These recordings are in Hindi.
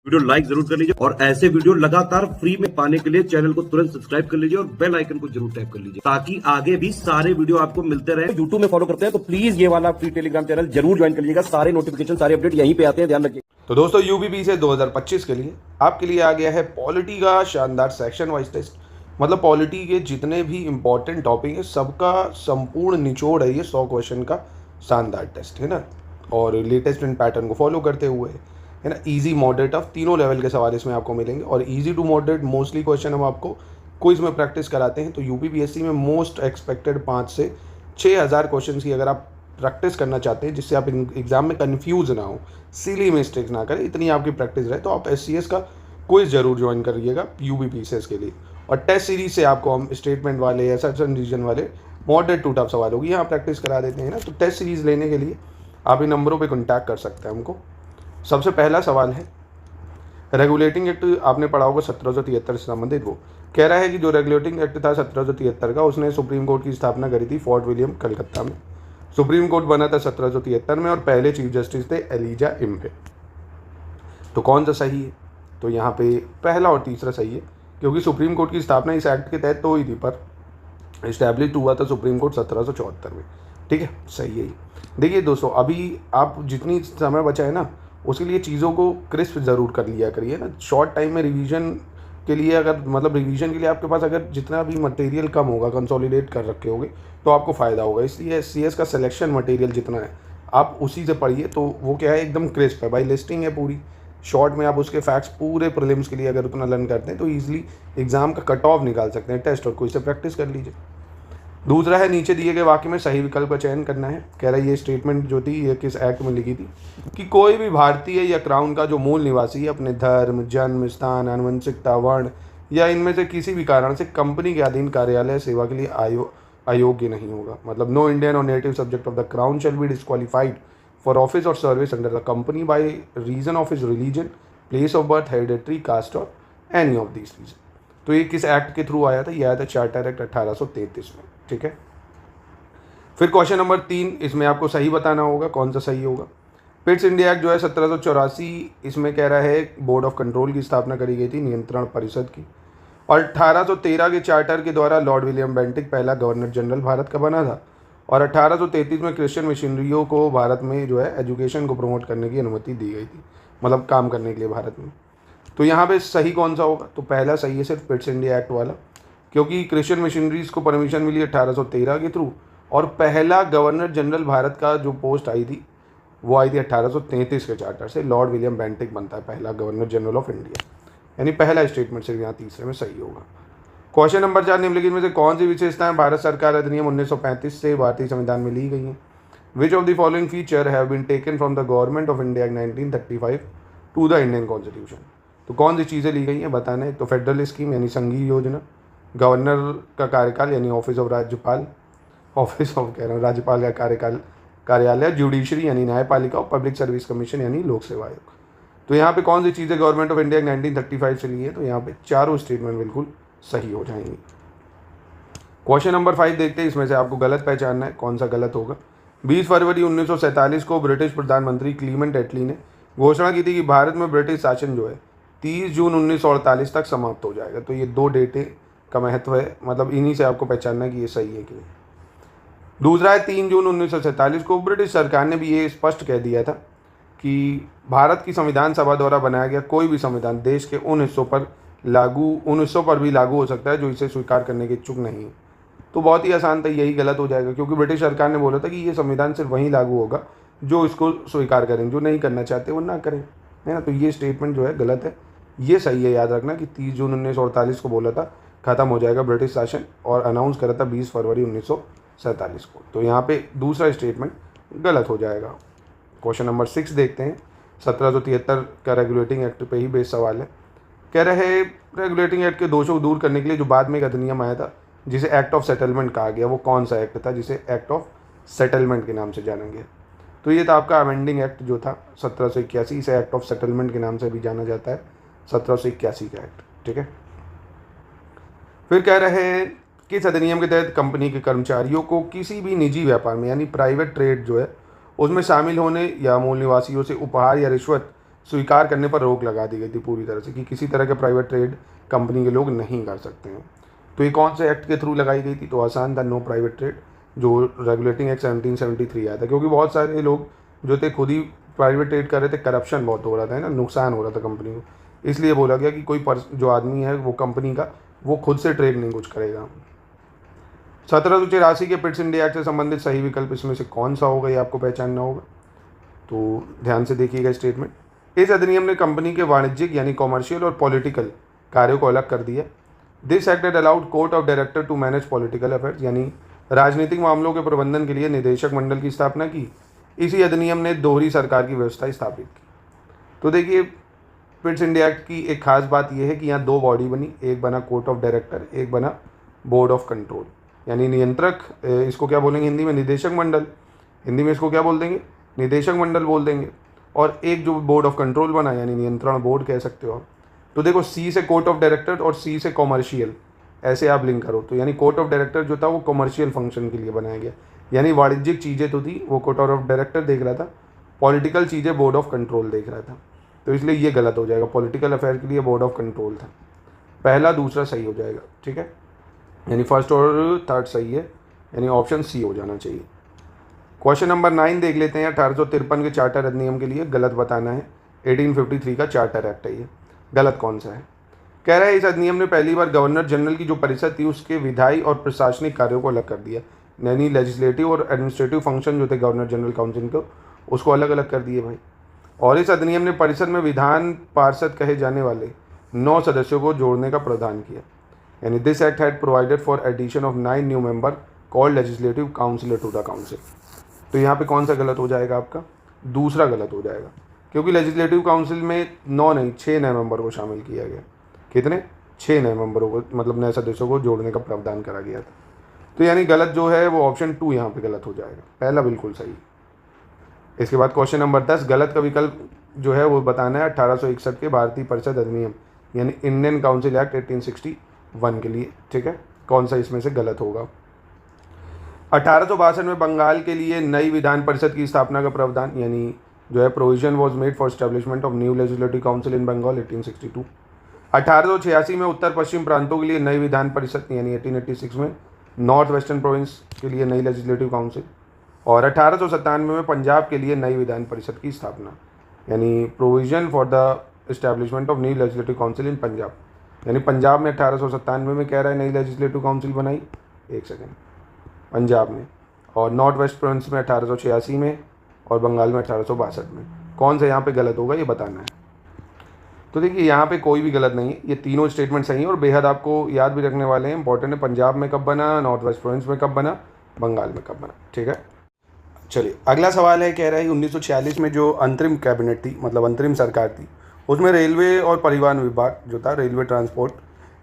वीडियो लाइक जरूर कर लीजिए और ऐसे वीडियो लगातार फ्री में पाने के लिए चैनल को तुरंत सब्सक्राइब कर लीजिए और बेल आइकन को जरूर टैप कर लीजिए ताकि आगे भी सारे वीडियो आपको मिलते रहे। यूट्यूब में फॉलो करते हैं तो प्लीज ये वाला फ्री टेलीग्राम चैनल जरूर ज्वाइन कर लीजिएगा। सारे नोटिफिकेशन सारे अपडेट यहीं पे आते हैं, ध्यान रखिए। तो दोस्तों यूबीपी से 2025 के लिए आपके लिए आ गया है पॉलिटी का शानदार सेक्शन वाइज टेस्ट। मतलब पॉलिटी के जितने भी इंपॉर्टेंट टॉपिक है सबका संपूर्ण निचोड़ है ये 100 क्वेश्चन का शानदार टेस्ट है ना। और लेटेस्ट इन पैटर्न को फॉलो करते हुए है ना, इजी मॉडरेट ऑफ तीनों लेवल के सवाल इसमें आपको मिलेंगे। और easy to moderate mostly question हम आपको क्विज में प्रैक्टिस कराते हैं। तो यूपीपीएससी में मोस्ट एक्सपेक्टेड 5 से 6,000 क्वेश्चन की अगर आप प्रैक्टिस करना चाहते हैं जिससे आप एग्जाम में कन्फ्यूज ना हो, सिली मिस्टेक्स ना करें, इतनी आपकी प्रैक्टिस रहे, तो आप एससीएस का क्विज जरूर ज्वाइन करिएगा यूपीपीएससी के लिए। और टेस्ट सीरीज से आपको हम स्टेटमेंट वाले या सर्चन रीजन वाले मॉडरेट टू टफ सवाल होगी यहाँ प्रैक्टिस करा देते हैं ना। तो टेस्ट सीरीज लेने के लिए आप इन नंबरों पे कॉन्टैक्ट कर सकते हैं हमको। सबसे पहला सवाल है, रेगुलेटिंग एक्ट आपने पढ़ा होगा 1773 से संबंधित। वो कह रहा है कि जो रेगुलेटिंग एक्ट था 1773 का, उसने सुप्रीम कोर्ट की स्थापना करी थी फोर्ट विलियम कलकत्ता में। सुप्रीम कोर्ट बना था 1773 में और पहले चीफ जस्टिस थे एलिजा इम्बे। तो कौन सा सही है? तो यहाँ पे पहला और तीसरा सही है, क्योंकि सुप्रीम कोर्ट की स्थापना इस एक्ट के तहत तो हुई थी पर इस्टेब्लिश हुआ था सुप्रीम कोर्ट 1774 में। ठीक है, सही है। देखिए दोस्तों, अभी आप जितनी समय बचा है ना उसके लिए चीज़ों को क्रिस्प ज़रूर कर लिया करिए ना। शॉर्ट टाइम में रिवीजन के लिए अगर मतलब रिवीजन के लिए आपके पास अगर जितना भी मटेरियल कम होगा, कंसोलिडेट कर रखे होगे, तो आपको फ़ायदा होगा। इसलिए एससीएस का सिलेक्शन मटेरियल जितना है आप उसी से पढ़िए, तो वो क्या है एकदम क्रिस्प है भाई। लिस्टिंग है पूरी शॉर्ट में, आप उसके फैक्ट्स पूरे प्रीलिम्स के लिए अगर उतना लर्न करते हैं तो ईजिली एग्जाम का कट ऑफ निकाल सकते हैं टेस्ट और कोई से प्रैक्टिस कर लीजिए। दूसरा है, नीचे दिए गए वाक्य में सही विकल्प का चयन करना है। कह रहा है ये स्टेटमेंट जो थी ये किस एक्ट में लिखी थी कि कोई भी भारतीय या क्राउन का जो मूल निवासी है अपने धर्म, जन्म स्थान, आनुवंशिकता, वर्ण या इनमें से किसी भी कारण से कंपनी के अधीन कार्यालय सेवा के लिए अयोग्य नहीं होगा। मतलब नो इंडियन और native subject of the crown shall be disqualified for office और service under the company by reason of his religion, place of birth, hereditary caste और एनी ऑफ दिस रीजन। तो ये किस एक्ट के थ्रू आया था? ये आया था चार्टर एक्ट 1833 में। ठीक है, फिर क्वेश्चन नंबर 3, इसमें आपको सही बताना होगा कौन सा सही होगा। पिट्स इंडिया एक्ट जो है 1784, इसमें कह रहा है बोर्ड ऑफ कंट्रोल की स्थापना करी गई थी, नियंत्रण परिषद की। और 1813 के चार्टर के द्वारा लॉर्ड विलियम बेंटिक पहला गवर्नर जनरल भारत का बना था। और 1833 में क्रिश्चियन मिशनरियों को भारत में जो है एजुकेशन को प्रमोट करने की अनुमति दी गई थी, मतलब काम करने के लिए भारत में। तो यहाँ पे सही कौन सा होगा? तो पहला सही है सिर्फ पिट्स इंडिया एक्ट वाला, क्योंकि क्रिश्चियन मिशनरीज को परमिशन मिली 1813 के थ्रू। और पहला गवर्नर जनरल भारत का जो पोस्ट आई थी वो आई थी 1833 के चार्टर से। लॉर्ड विलियम बेंटिक बनता है पहला गवर्नर जनरल ऑफ इंडिया, यानी पहला स्टेटमेंट सिर्फ यहाँ तीसरे में सही होगा। क्वेश्चन नंबर 4, निम्नलिखित में से कौन सी विशेषताएं भारत सरकार अधिनियम 1935 से भारतीय संविधान में ली गई हैं? Which of the following feature have been taken from the government of India 1935 to the Indian constitution? तो कौन सी चीज़ें ली गई हैं बताना है। तो फेडरल स्कीम यानी संघीय योजना, गवर्नर का कार्यकाल यानी ऑफिस ऑफ राज्यपाल, राज्यपाल का कार्यकाल कार्यालय, जुडिशरी यानी न्यायपालिका और पब्लिक सर्विस कमीशन यानी लोक सेवा आयोग। तो यहाँ पे कौन सी चीज़ें गवर्नमेंट ऑफ इंडिया 1935 से ली है? तो यहाँ पे चारों स्टेटमेंट बिल्कुल सही हो जाएंगे। क्वेश्चन नंबर 5 देखते हैं, इसमें से आपको गलत पहचानना है, कौन सा गलत होगा। 20 फरवरी 1947 को ब्रिटिश प्रधानमंत्री क्लीमेंट एटली ने घोषणा की थी कि भारत में ब्रिटिश शासन जो है 30 जून 1948 तक समाप्त हो जाएगा। तो ये 2 डेटें का महत्व है, मतलब इन्हीं से आपको पहचानना है कि ये सही है कि नहीं। दूसरा है 3 जून 1947 को ब्रिटिश सरकार ने भी ये स्पष्ट कह दिया था कि भारत की संविधान सभा द्वारा बनाया गया कोई भी संविधान देश के उन हिस्सों पर भी लागू हो सकता है जो इसे स्वीकार करने के इच्छुक नहीं है। तो बहुत ही आसान था, यही गलत हो जाएगा, क्योंकि ब्रिटिश सरकार ने बोला था कि ये संविधान सिर्फ वहीं लागू होगा जो इसको स्वीकार करें, जो नहीं करना चाहते वो ना करें, है ना। तो ये स्टेटमेंट जो है गलत है, ये सही है। याद रखना कि 30 जून 1948 को बोला था खत्म हो जाएगा ब्रिटिश शासन, और अनाउंस करा था 20 फरवरी 1947 को। तो यहाँ पे दूसरा स्टेटमेंट गलत हो जाएगा। क्वेश्चन नंबर 6 देखते हैं, 1773 का रेगुलेटिंग एक्ट पे ही बेस सवाल है। कह रहे हैं रेगुलेटिंग एक्ट के दोषों को दूर करने के लिए जो बाद में एक अधिनियम आया था जिसे एक्ट ऑफ सेटलमेंट कहा गया, वो कौन सा एक्ट था जिसे एक्ट ऑफ सेटलमेंट के नाम से जाना गया? तो ये था आपका अमेंडिंग एक्ट जो था 1781, इसे एक्ट ऑफ सेटलमेंट के नाम से भी जाना जाता है, 1781 का एक्ट। ठीक है, फिर कह रहे हैं किस अधिनियम के तहत कंपनी के कर्मचारियों को किसी भी निजी व्यापार में यानी प्राइवेट ट्रेड जो है उसमें शामिल होने या मूल निवासियों से उपहार या रिश्वत स्वीकार करने पर रोक लगा दी गई थी पूरी तरह से कि किसी तरह के प्राइवेट ट्रेड कंपनी के लोग नहीं कर सकते हैं। तो ये कौन से एक्ट के थ्रू लगाई गई थी? तो आसान था, नो प्राइवेट ट्रेड, जो रेगुलेटिंग एक्ट 1773 आया था। क्योंकि बहुत सारे लोग जो थे खुद ही प्राइवेट ट्रेड कर रहे थे, करप्शन बहुत हो रहा था, है ना, नुकसान हो रहा था कंपनी को, इसलिए बोला गया कि कोई जो आदमी है वो कंपनी का, वो खुद से ट्रेड नहीं कुछ करेगा। 1783 के पिट्स इंडिया एक्ट से संबंधित सही विकल्प इसमें से कौन सा होगा, ये आपको पहचानना होगा। तो ध्यान से देखिएगा स्टेटमेंट। इस अधिनियम ने कंपनी के वाणिज्यिक यानी कॉमर्शियल और पॉलिटिकल कार्यों को अलग कर दिया। This act had allowed court of director to manage political affairs, यानी राजनीतिक मामलों के प्रबंधन के लिए निदेशक मंडल की स्थापना की। इसी अधिनियम ने दोहरी सरकार की व्यवस्था स्थापित की। तो देखिए, पिट्स इंडिया एक्ट की एक खास बात यह है कि यहाँ 2 बॉडी बनी, एक बना कोर्ट ऑफ डायरेक्टर, एक बना बोर्ड ऑफ कंट्रोल, यानी नियंत्रक, इसको क्या बोलेंगे हिंदी में, निदेशक मंडल, हिंदी में इसको क्या बोल देंगे, निदेशक मंडल बोल देंगे। और एक जो बोर्ड ऑफ कंट्रोल बना, यानी नियंत्रण बोर्ड कह सकते हो आप। तो देखो, सी से कोर्ट ऑफ डायरेक्टर और सी से कॉमर्शियल, ऐसे आप लिंक करो। तो यानी कोर्ट ऑफ डायरेक्टर जो था वो कॉमर्शियल फंक्शन के लिए बनाया गया, यानी वाणिज्यिक चीज़ें तो थी वो कोर्ट ऑफ डायरेक्टर देख रहा था, पॉलिटिकल चीज़ें बोर्ड ऑफ कंट्रोल देख रहा था। तो इसलिए ये गलत हो जाएगा, पॉलिटिकल अफेयर के लिए बोर्ड ऑफ कंट्रोल था। पहला दूसरा सही हो जाएगा, ठीक है, यानी फर्स्ट और थर्ड सही है, यानी ऑप्शन सी हो जाना चाहिए। क्वेश्चन नंबर 9 देख लेते हैं। 1853 के चार्टर अधिनियम के लिए गलत बताना है। 1853 का चार्टर एक्ट है, ये गलत कौन सा है? कह रहा है इस अधिनियम ने पहली बार गवर्नर जनरल की जो परिषद थी उसके विधायी और प्रशासनिक कार्यों को अलग कर दिया, यानी लेजिस्लेटिव और एडमिनिस्ट्रेटिव फंक्शन जो थे गवर्नर जनरल काउंसिल को, उसको अलग अलग कर दिए भाई। और इस अधिनियम ने परिषद में विधान पार्षद कहे जाने वाले 9 सदस्यों को जोड़ने का प्रावधान किया, यानी this act had provided for addition of 9 new member called legislative councillor to the council. तो यहाँ पे कौन सा गलत हो जाएगा आपका? दूसरा गलत हो जाएगा, क्योंकि लेजिस्लेटिव काउंसिल में 9 नहीं 6 नए मेंबर को शामिल किया गया। कितने? 6 नए मेंबरों को, मतलब नए सदस्यों को जोड़ने का प्रावधान करा गया था। तो यानी गलत जो है वो ऑप्शन 2 यहाँ पे गलत हो जाएगा, पहला बिल्कुल सही। इसके बाद क्वेश्चन नंबर 10, गलत का विकल्प जो है वो बताना है 1861 के भारतीय परिषद अधिनियम, यानी इंडियन काउंसिल एक्ट 1861 के लिए, ठीक है, कौन सा इसमें से गलत होगा? 1862 में बंगाल के लिए नई विधान परिषद की स्थापना का प्रावधान, यानी जो है provision was made for establishment of new legislative council in Bengal 1862। 1886 में उत्तर पश्चिम प्रांतों के लिए नई विधान परिषद, यानी 1886 में नॉर्थ वेस्टर्न प्रोविंस के लिए नई लेजिस्लेटिव काउंसिल। और 1897 में पंजाब के लिए नई विधान परिषद की स्थापना, यानी provision for the establishment of new legislative council in Punjab, यानी पंजाब में 1897 में कह रहा है नई लेजिस्लेटिव काउंसिल बनाई, एक सेकेंड, पंजाब में, और नॉर्थ वेस्ट प्रोविंस में 1886 में, और बंगाल में 1862 में। कौन सा यहाँ पे गलत होगा ये बताना है। तो देखिए, यहाँ पे कोई भी गलत नहीं है, ये तीनों स्टेटमेंट सही हैं और बेहद आपको याद भी रखने वाले हैं, इंपॉर्टेंट है। पंजाब में कब बना, नॉर्थ वेस्ट प्रोविंस में कब बना, बंगाल में कब बना, ठीक है। चलिए अगला सवाल है, कह रहा है 1946 में जो अंतरिम कैबिनेट थी, मतलब अंतरिम सरकार थी, उसमें रेलवे और परिवहन विभाग जो था, रेलवे ट्रांसपोर्ट,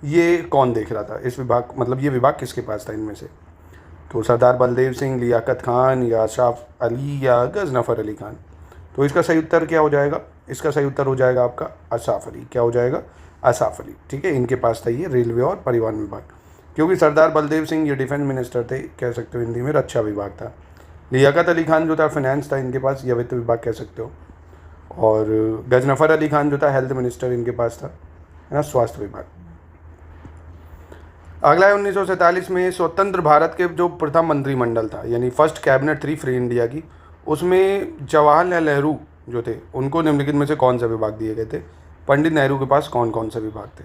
ये कौन देख रहा था? इस विभाग, मतलब ये विभाग किसके पास था इनमें से? तो सरदार बलदेव सिंह, लियाकत खान, या अशराफ अली, या गजनफर अली खान। तो इसका सही उत्तर क्या हो जाएगा? इसका सही उत्तर हो जाएगा आपका अशराफ अली। क्या हो जाएगा? अशराफ अली, ठीक है, इनके पास था ये रेलवे और परिवहन विभाग, क्योंकि सरदार बलदेव सिंह ये डिफेंस मिनिस्टर थे, कह सकते हो हिंदी में रक्षा विभाग था। लियाकत अली खान जो था फाइनेंस था इनके पास, या वित्त विभाग कह सकते हो। और गजनफर अली खान जो था हेल्थ मिनिस्टर इनके पास था, है ना, स्वास्थ्य विभाग। अगला है 1947 में स्वतंत्र भारत के जो प्रथम मंत्रिमंडल था, यानी फर्स्ट कैबिनेट थी फ्री इंडिया की, उसमें जवाहरलाल नेहरू जो थे उनको निम्नलिखित में से कौन सा विभाग दिए गए थे? पंडित नेहरू के पास कौन कौन से विभाग थे?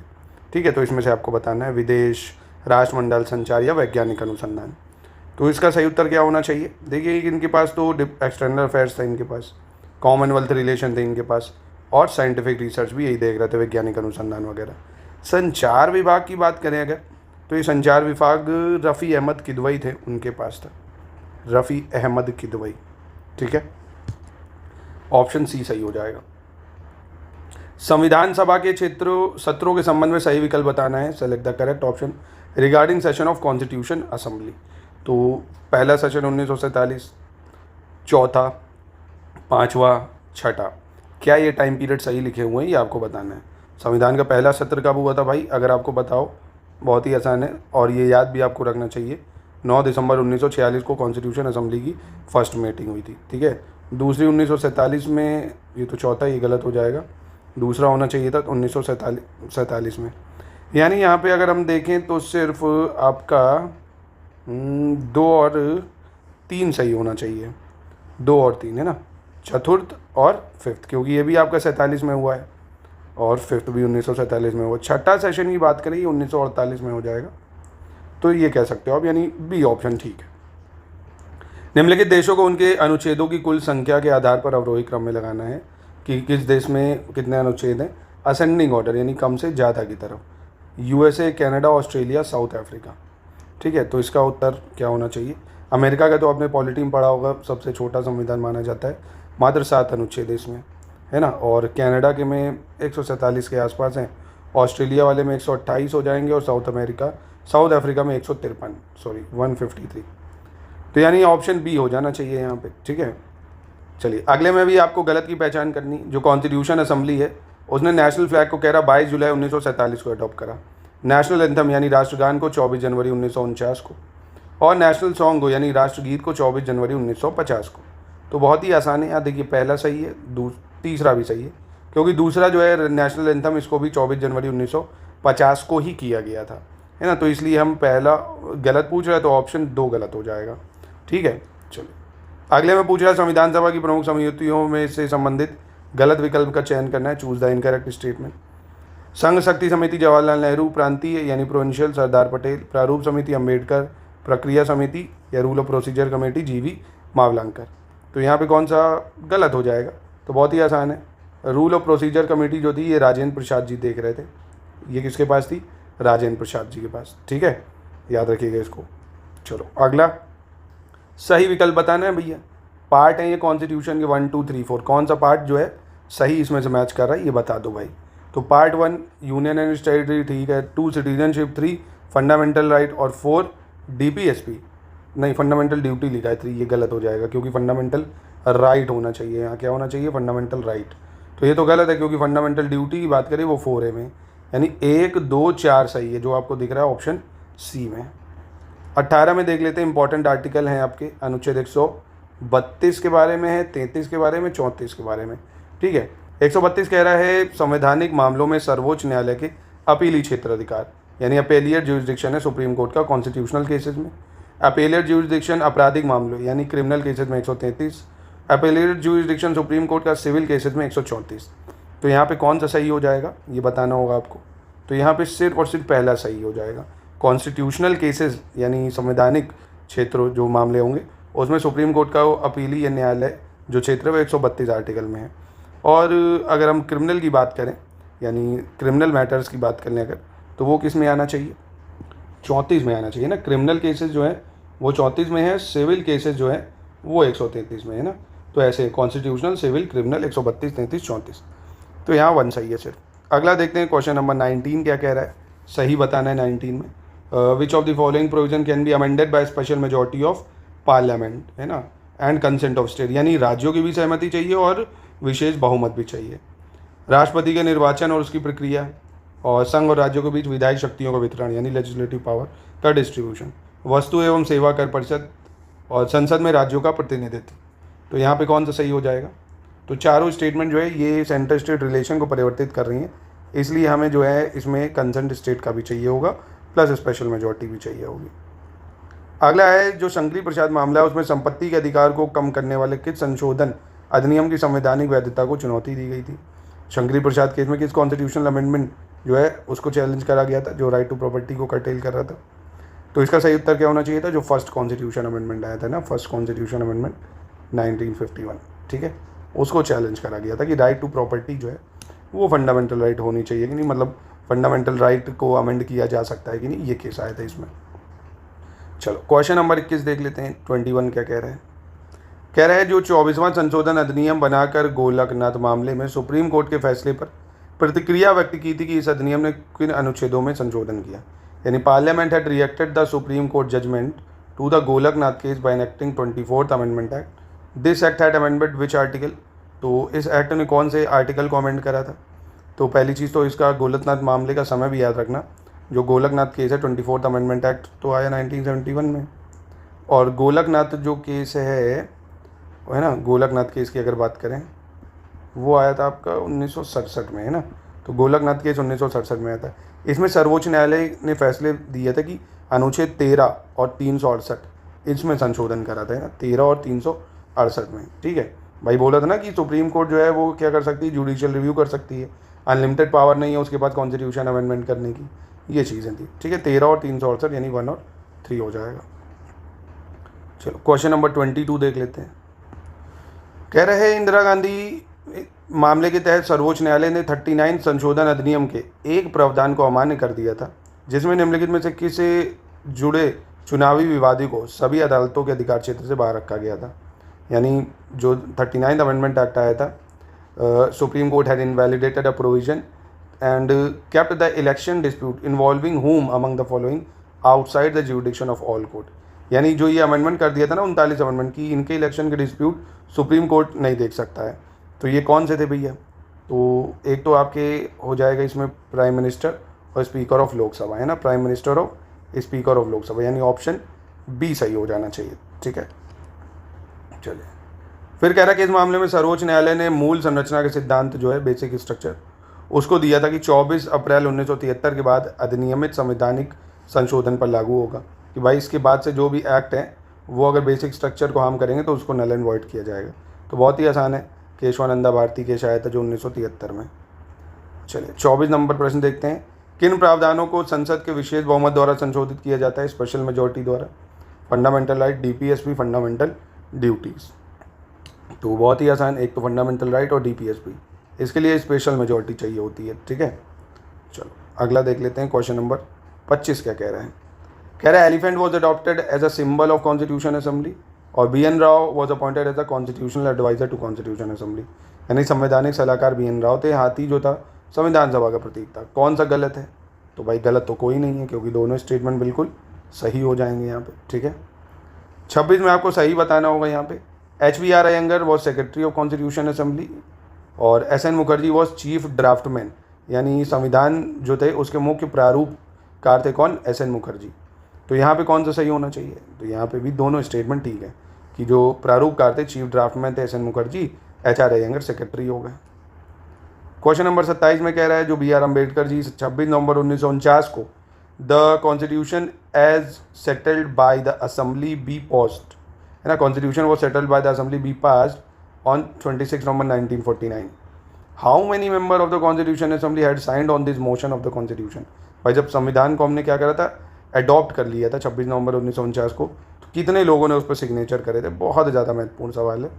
ठीक है, तो इसमें से आपको बताना है विदेश, राष्ट्रमंडल, संचार या वैज्ञानिक अनुसंधान। तो इसका सही उत्तर क्या होना चाहिए? देखिए, इनके पास तो एक्सटर्नल अफेयर्स था, इनके पास कॉमनवेल्थ रिलेशन थे इनके पास, और साइंटिफिक रिसर्च भी यही देख रहे थे, वैज्ञानिक अनुसंधान वगैरह। संचार विभाग की बात करें अगर, तो ये संचार विभाग रफ़ी अहमद किदवई थे, उनके पास था, रफ़ी अहमद किदवई, ठीक है, ऑप्शन सी सही हो जाएगा। संविधान सभा के सत्रों के संबंध में सही विकल्प बताना है, select the correct option. Regarding session of constitution assembly, तो पहला सेशन 1947, चौथा, पाँचवा, छठा, क्या ये टाइम पीरियड सही लिखे हुए हैं ये आपको बताना है। संविधान का पहला सत्र कब हुआ था भाई? अगर आपको बताओ, बहुत ही आसान है और ये याद भी आपको रखना चाहिए। 9 दिसंबर 1946 को कॉन्स्टिट्यूशन असेंबली की फर्स्ट मीटिंग हुई थी, ठीक है। दूसरी 1947 में, ये तो चौथा, ये गलत हो जाएगा, दूसरा होना चाहिए था 1947 में। यानी यहाँ पे अगर हम देखें तो सिर्फ आपका 2 और 3 सही होना चाहिए, 2 और 3 है ना, चतुर्थ और फिफ्थ, क्योंकि ये भी आपका 47 में हुआ है और फिफ्थ भी 1947 में हुआ। छठा सेशन की बात करें ये 1948 में हो जाएगा, तो ये कह सकते हो आप, यानी बी ऑप्शन ठीक है। निम्नलिखित देशों को उनके अनुच्छेदों की कुल संख्या के आधार पर अवरोही क्रम में लगाना है कि किस देश में कितने अनुच्छेद हैं, असेंडिंग ऑर्डर यानी कम से ज़्यादा की तरफ। USA, Canada, Australia, south Africa. ठीक है, तो इसका उत्तर क्या होना चाहिए? अमेरिका का तो आपने पॉलिटी में पढ़ा होगा, सबसे छोटा संविधान माना जाता है, मात्र 7 अनुच्छेद इसमें, है ना। और कनाडा के में 147 के आसपास हैं, ऑस्ट्रेलिया वाले में 128 हो जाएंगे, और साउथ अफ्रीका में 153। तो यानी ऑप्शन बी हो जाना चाहिए यहाँ पे। ठीक है, चलिए अगले में भी आपको गलत की पहचान करनी। जो कॉन्स्टिट्यूशन असेंबली है उसने नेशनल फ्लैग को कह रहा 22 जुलाई 1947 को अडॉप्ट करा, नेशनल एंथम यानी राष्ट्रगान को 24 जनवरी 1949 को, और नेशनल सॉन्ग को यानी राष्ट्रगीत को 24 जनवरी 1950 को। तो बहुत ही आसान है। यहाँ देखिए पहला सही है, तीसरा भी सही है, क्योंकि दूसरा जो है नेशनल एंथम इसको भी 24 जनवरी 1950 को ही किया गया था, है ना। तो इसलिए हम पहला गलत पूछ रहे हैं, तो ऑप्शन 2 गलत हो जाएगा। ठीक है, चलिए अगले में पूछ रहा है संविधान सभा की प्रमुख समितियों में से संबंधित गलत विकल्प का चयन करना है, चूज द इनकरेक्ट स्टेटमेंट। संघ शक्ति समिति जवाहरलाल नेहरू, प्रांतीय यानी प्रोविंशियल सरदार पटेल, प्रारूप समिति अम्बेडकर, प्रक्रिया समिति या रूल ऑफ प्रोसीजर कमेटी जीवी मावलंकर। तो यहाँ पे कौन सा गलत हो जाएगा? तो बहुत ही आसान है, रूल ऑफ प्रोसीजर कमेटी जो थी ये राजेंद्र प्रसाद जी देख रहे थे, ये किसके पास थी? राजेंद्र प्रसाद जी के पास। ठीक है, याद रखिएगा इसको। चलो अगला सही विकल्प बताना है भैया। पार्ट है ये कॉन्स्टिट्यूशन के 1, 2, 3, 4, कौन सा पार्ट जो है सही इसमें से मैच कर रहा है ये बता दो भाई। तो पार्ट 1 यूनियन एंड टेरिटरी ठीक है, 2 सिटीजनशिप, 3 फंडामेंटल राइट और 4 डीपीएसपी, नहीं फंडामेंटल ड्यूटी लिखा है 3, ये गलत हो जाएगा क्योंकि फंडामेंटल राइट होना चाहिए, यहाँ क्या होना चाहिए? Fundamental right. तो ये तो गलत है क्योंकि फंडामेंटल ड्यूटी की बात करें वो 4 है में, यानी 1, 2, 4 सही है जो आपको दिख रहा है ऑप्शन सी में। 18 में देख लेते हैं, इंपॉर्टेंट आर्टिकल हैं आपके, अनुच्छेद 132 के बारे में है, 33 के बारे में, 34 के बारे में। ठीक है, 132 कह रहा है संवैधानिक मामलों में सर्वोच्च न्यायालय के अपीली क्षेत्राधिकार, यानी अपेलियर ज्यूरिसडिक्शन है सुप्रीम कोर्ट का कॉन्स्टिट्यूशनल केसेस में। अपेलियर ज्यूरिसडिक्शन आपराधिक मामलों यानी क्रिमिनल केसेस में 133, अपेलियर ज्यूरिसडिक्शन सुप्रीम कोर्ट का सिविल केसेस में 134। तो यहाँ पे कौन सा सही हो जाएगा ये बताना होगा आपको। तो यहाँ पे सिर्फ और सिर्फ पहला सही हो जाएगा। कॉन्स्टिट्यूशनल केसेस यानी संवैधानिक क्षेत्र जो मामले होंगे उसमें सुप्रीम कोर्ट का अपीली न्यायालय जो क्षेत्र है वो 132 आर्टिकल में है। और अगर हम क्रिमिनल की बात करें यानी क्रिमिनल मैटर्स की बात करें अगर, तो वो किस में आना चाहिए? 34 में आना चाहिए ना। क्रिमिनल केसेस जो है वो 34 में है, सिविल केसेस जो है वो 133 में है ना। तो ऐसे कॉन्स्टिट्यूशनल, सिविल, क्रिमिनल 132, 33, 34। तो यहाँ 1 सही है सिर्फ। अगला देखते हैं क्वेश्चन नंबर 19 क्या कह रहा है, सही बताना है 19 में। विच of the following provision can be amended by special majority of parliament, है ना, एंड कंसेंट ऑफ स्टेट, यानी राज्यों की भी सहमति चाहिए और विशेष बहुमत भी चाहिए। राष्ट्रपति के निर्वाचन और उसकी प्रक्रिया, और संघ और राज्यों के बीच विधायी शक्तियों का वितरण यानी लेजिस्लेटिव पावर का डिस्ट्रीब्यूशन, वस्तु एवं सेवा कर परिषद और संसद में राज्यों का प्रतिनिधित्व। तो यहाँ पे कौन सा सही हो जाएगा? तो चारों स्टेटमेंट जो है ये सेंटर स्टेट रिलेशन को परिवर्तित कर रही हैं, इसलिए हमें जो है इसमें कंसेंट स्टेट का भी चाहिए होगा प्लस स्पेशल मेजॉरिटी भी चाहिए होगी। अगला है जो शंकरी प्रसाद मामला है, उसमें संपत्ति के अधिकार को कम करने वाले किस संशोधन अधिनियम की संवैधानिक वैधता को चुनौती दी गई थी? शंकरी प्रसाद केस में किस कॉन्स्टिट्यूशनल अमेंडमेंट जो है उसको चैलेंज करा गया था जो राइट टू प्रॉपर्टी को कर्टेल कर रहा था? तो इसका सही उत्तर क्या होना चाहिए था? जो फर्स्ट कॉन्स्टिट्यूशन अमेंडमेंट आया था ना, फर्स्ट कॉन्स्टिट्यूशन अमेंडमेंट 1951, ठीक है, उसको चैलेंज करा गया था कि राइट टू प्रॉपर्टी जो है वो फंडामेंटल राइट होनी चाहिए कि नहीं, मतलब फंडामेंटल राइट को अमेंड किया जा सकता है कि नहीं, ये केस आया था इसमें। चलो क्वेश्चन नंबर 21 देख लेते हैं। 21 क्या कह रहे हैं? कह रहा है जो 24वां संशोधन अधिनियम बनाकर गोलकनाथ मामले में सुप्रीम कोर्ट के फैसले पर प्रतिक्रिया व्यक्त की थी कि इस अधिनियम ने किन अनुच्छेदों में संशोधन किया, यानी parliament had reacted the supreme court judgement to the Golaknath case by enacting 24th amendment act. This act had amendment which article? तो इस एक्ट ने कौन से आर्टिकल को अमेंड करा था? तो पहली चीज़ तो इसका गोलकनाथ मामले का समय भी याद रखना। जो गोलकनाथ केस है 24th अमेंडमेंट एक्ट तो आया 1971 में, और गोलकनाथ जो केस है वो है ना गोलकनाथ केस की अगर बात करें, वो आया था आपका 1967 में, है ना। तो गोलकनाथ केस 1967 में आया था। इसमें सर्वोच्च न्यायालय ने फैसले दिया था कि अनुच्छेद 13 और 368 इसमें संशोधन करा था, है ना, 13 और 368 में, ठीक है। भाई बोला था ना कि सुप्रीम कोर्ट जो है वो क्या कर सकती है, जुडिशियल रिव्यू कर सकती है, अनलिमिटेड पावर नहीं है उसके बाद कॉन्स्टिट्यूशन अमेंडमेंट करने की, ये चीज़ें थी, ठीक है। 13 और 368 यानी 1 और 3 हो जाएगा। चलो क्वेश्चन नंबर 22 देख लेते हैं। कह रहे हैं इंदिरा गांधी मामले के तहत सर्वोच्च न्यायालय ने 39 संशोधन अधिनियम के एक प्रावधान को अमान्य कर दिया था, जिसमें निम्नलिखित में से किससे जुड़े चुनावी विवादी को सभी अदालतों के अधिकार क्षेत्र से बाहर रखा गया था। यानी जो 39 अमेंडमेंट एक्ट आया था, supreme court had invalidated a provision and kept the election dispute involving whom among the following outside the jurisdiction of all court। यानी जो ये अमेंडमेंट कर दिया था ना 39 अमेंडमेंट की, इनके इलेक्शन के डिस्प्यूट सुप्रीम कोर्ट नहीं देख सकता है। तो ये कौन से थे भैया? तो एक तो आपके हो जाएगा इसमें प्राइम मिनिस्टर और स्पीकर ऑफ लोकसभा, है ना, प्राइम मिनिस्टर और स्पीकर ऑफ लोकसभा, यानी ऑप्शन बी सही हो जाना चाहिए, ठीक है। चलिए फिर कह रहा है कि इस मामले में सर्वोच्च न्यायालय ने मूल संरचना के सिद्धांत जो है बेसिक स्ट्रक्चर उसको दिया था कि 24 अप्रैल 1973 के बाद अधिनियमित संवैधानिक संशोधन पर लागू होगा, कि भाई इसके बाद से जो भी एक्ट है वो अगर बेसिक स्ट्रक्चर को हम करेंगे तो उसको नल एंड वॉइड किया जाएगा। तो बहुत ही आसान है, केशवानंदा भारती केस आया था जो 1973 में। चलिए 24 नंबर प्रश्न देखते हैं। किन प्रावधानों को संसद के विशेष बहुमत द्वारा संशोधित किया जाता है, स्पेशल मेजोरिटी द्वारा? Fundamental right, DPSP, fundamental duties. तो बहुत ही आसान, एक तो फंडामेंटल राइट और डीपीएसपी, इसके लिए स्पेशल मेजोरिटी चाहिए होती है, ठीक है। चलो अगला देख लेते हैं, क्वेश्चन नंबर 25 क्या कह रहा है। कह रहा है elephant was adopted as a symbol of constitution assembly और BN Rao was appointed as a constitutional adviser to constitution assembly. यानी संवैधानिक सलाहकार BN राव थे, हाथी जो था संविधान सभा का प्रतीक था। कौन सा गलत है? तो भाई गलत तो कोई नहीं है, क्योंकि दोनों स्टेटमेंट बिल्कुल सही हो जाएंगे यहाँ पे, ठीक है। 26 में आपको सही बताना होगा यहाँ पे। HBR Iyengar was secretary of constitution assembly और SN Mukherjee was chief draftman, यानी संविधान जो थे उसके मुख्य प्रारूपकार थे कौन? SN मुखर्जी। तो यहाँ पे कौन सा सही होना चाहिए? तो यहाँ पे भी दोनों स्टेटमेंट ठीक है, कि जो प्रारूपकार थे चीफ ड्राफ्टमैन थे SN Mukherjee, HR Iyengar secretary हो गए। क्वेश्चन नंबर 27 में कह रहा है जो BR अम्बेडकर जी 26 नवंबर 1949 को the constitution as settled by the assembly be passed, है ना, constitution was settled by the assembly be passed on 26 November 1949। How many member of the constitution assembly had signed on this motion of the constitution. भाई जब संविधान को हमने क्या करा था, अडॉप्ट कर लिया था 26 नवंबर 1949 को, तो कितने लोगों ने उस पर सिग्नेचर करे थे? बहुत ज़्यादा महत्वपूर्ण सवाल है।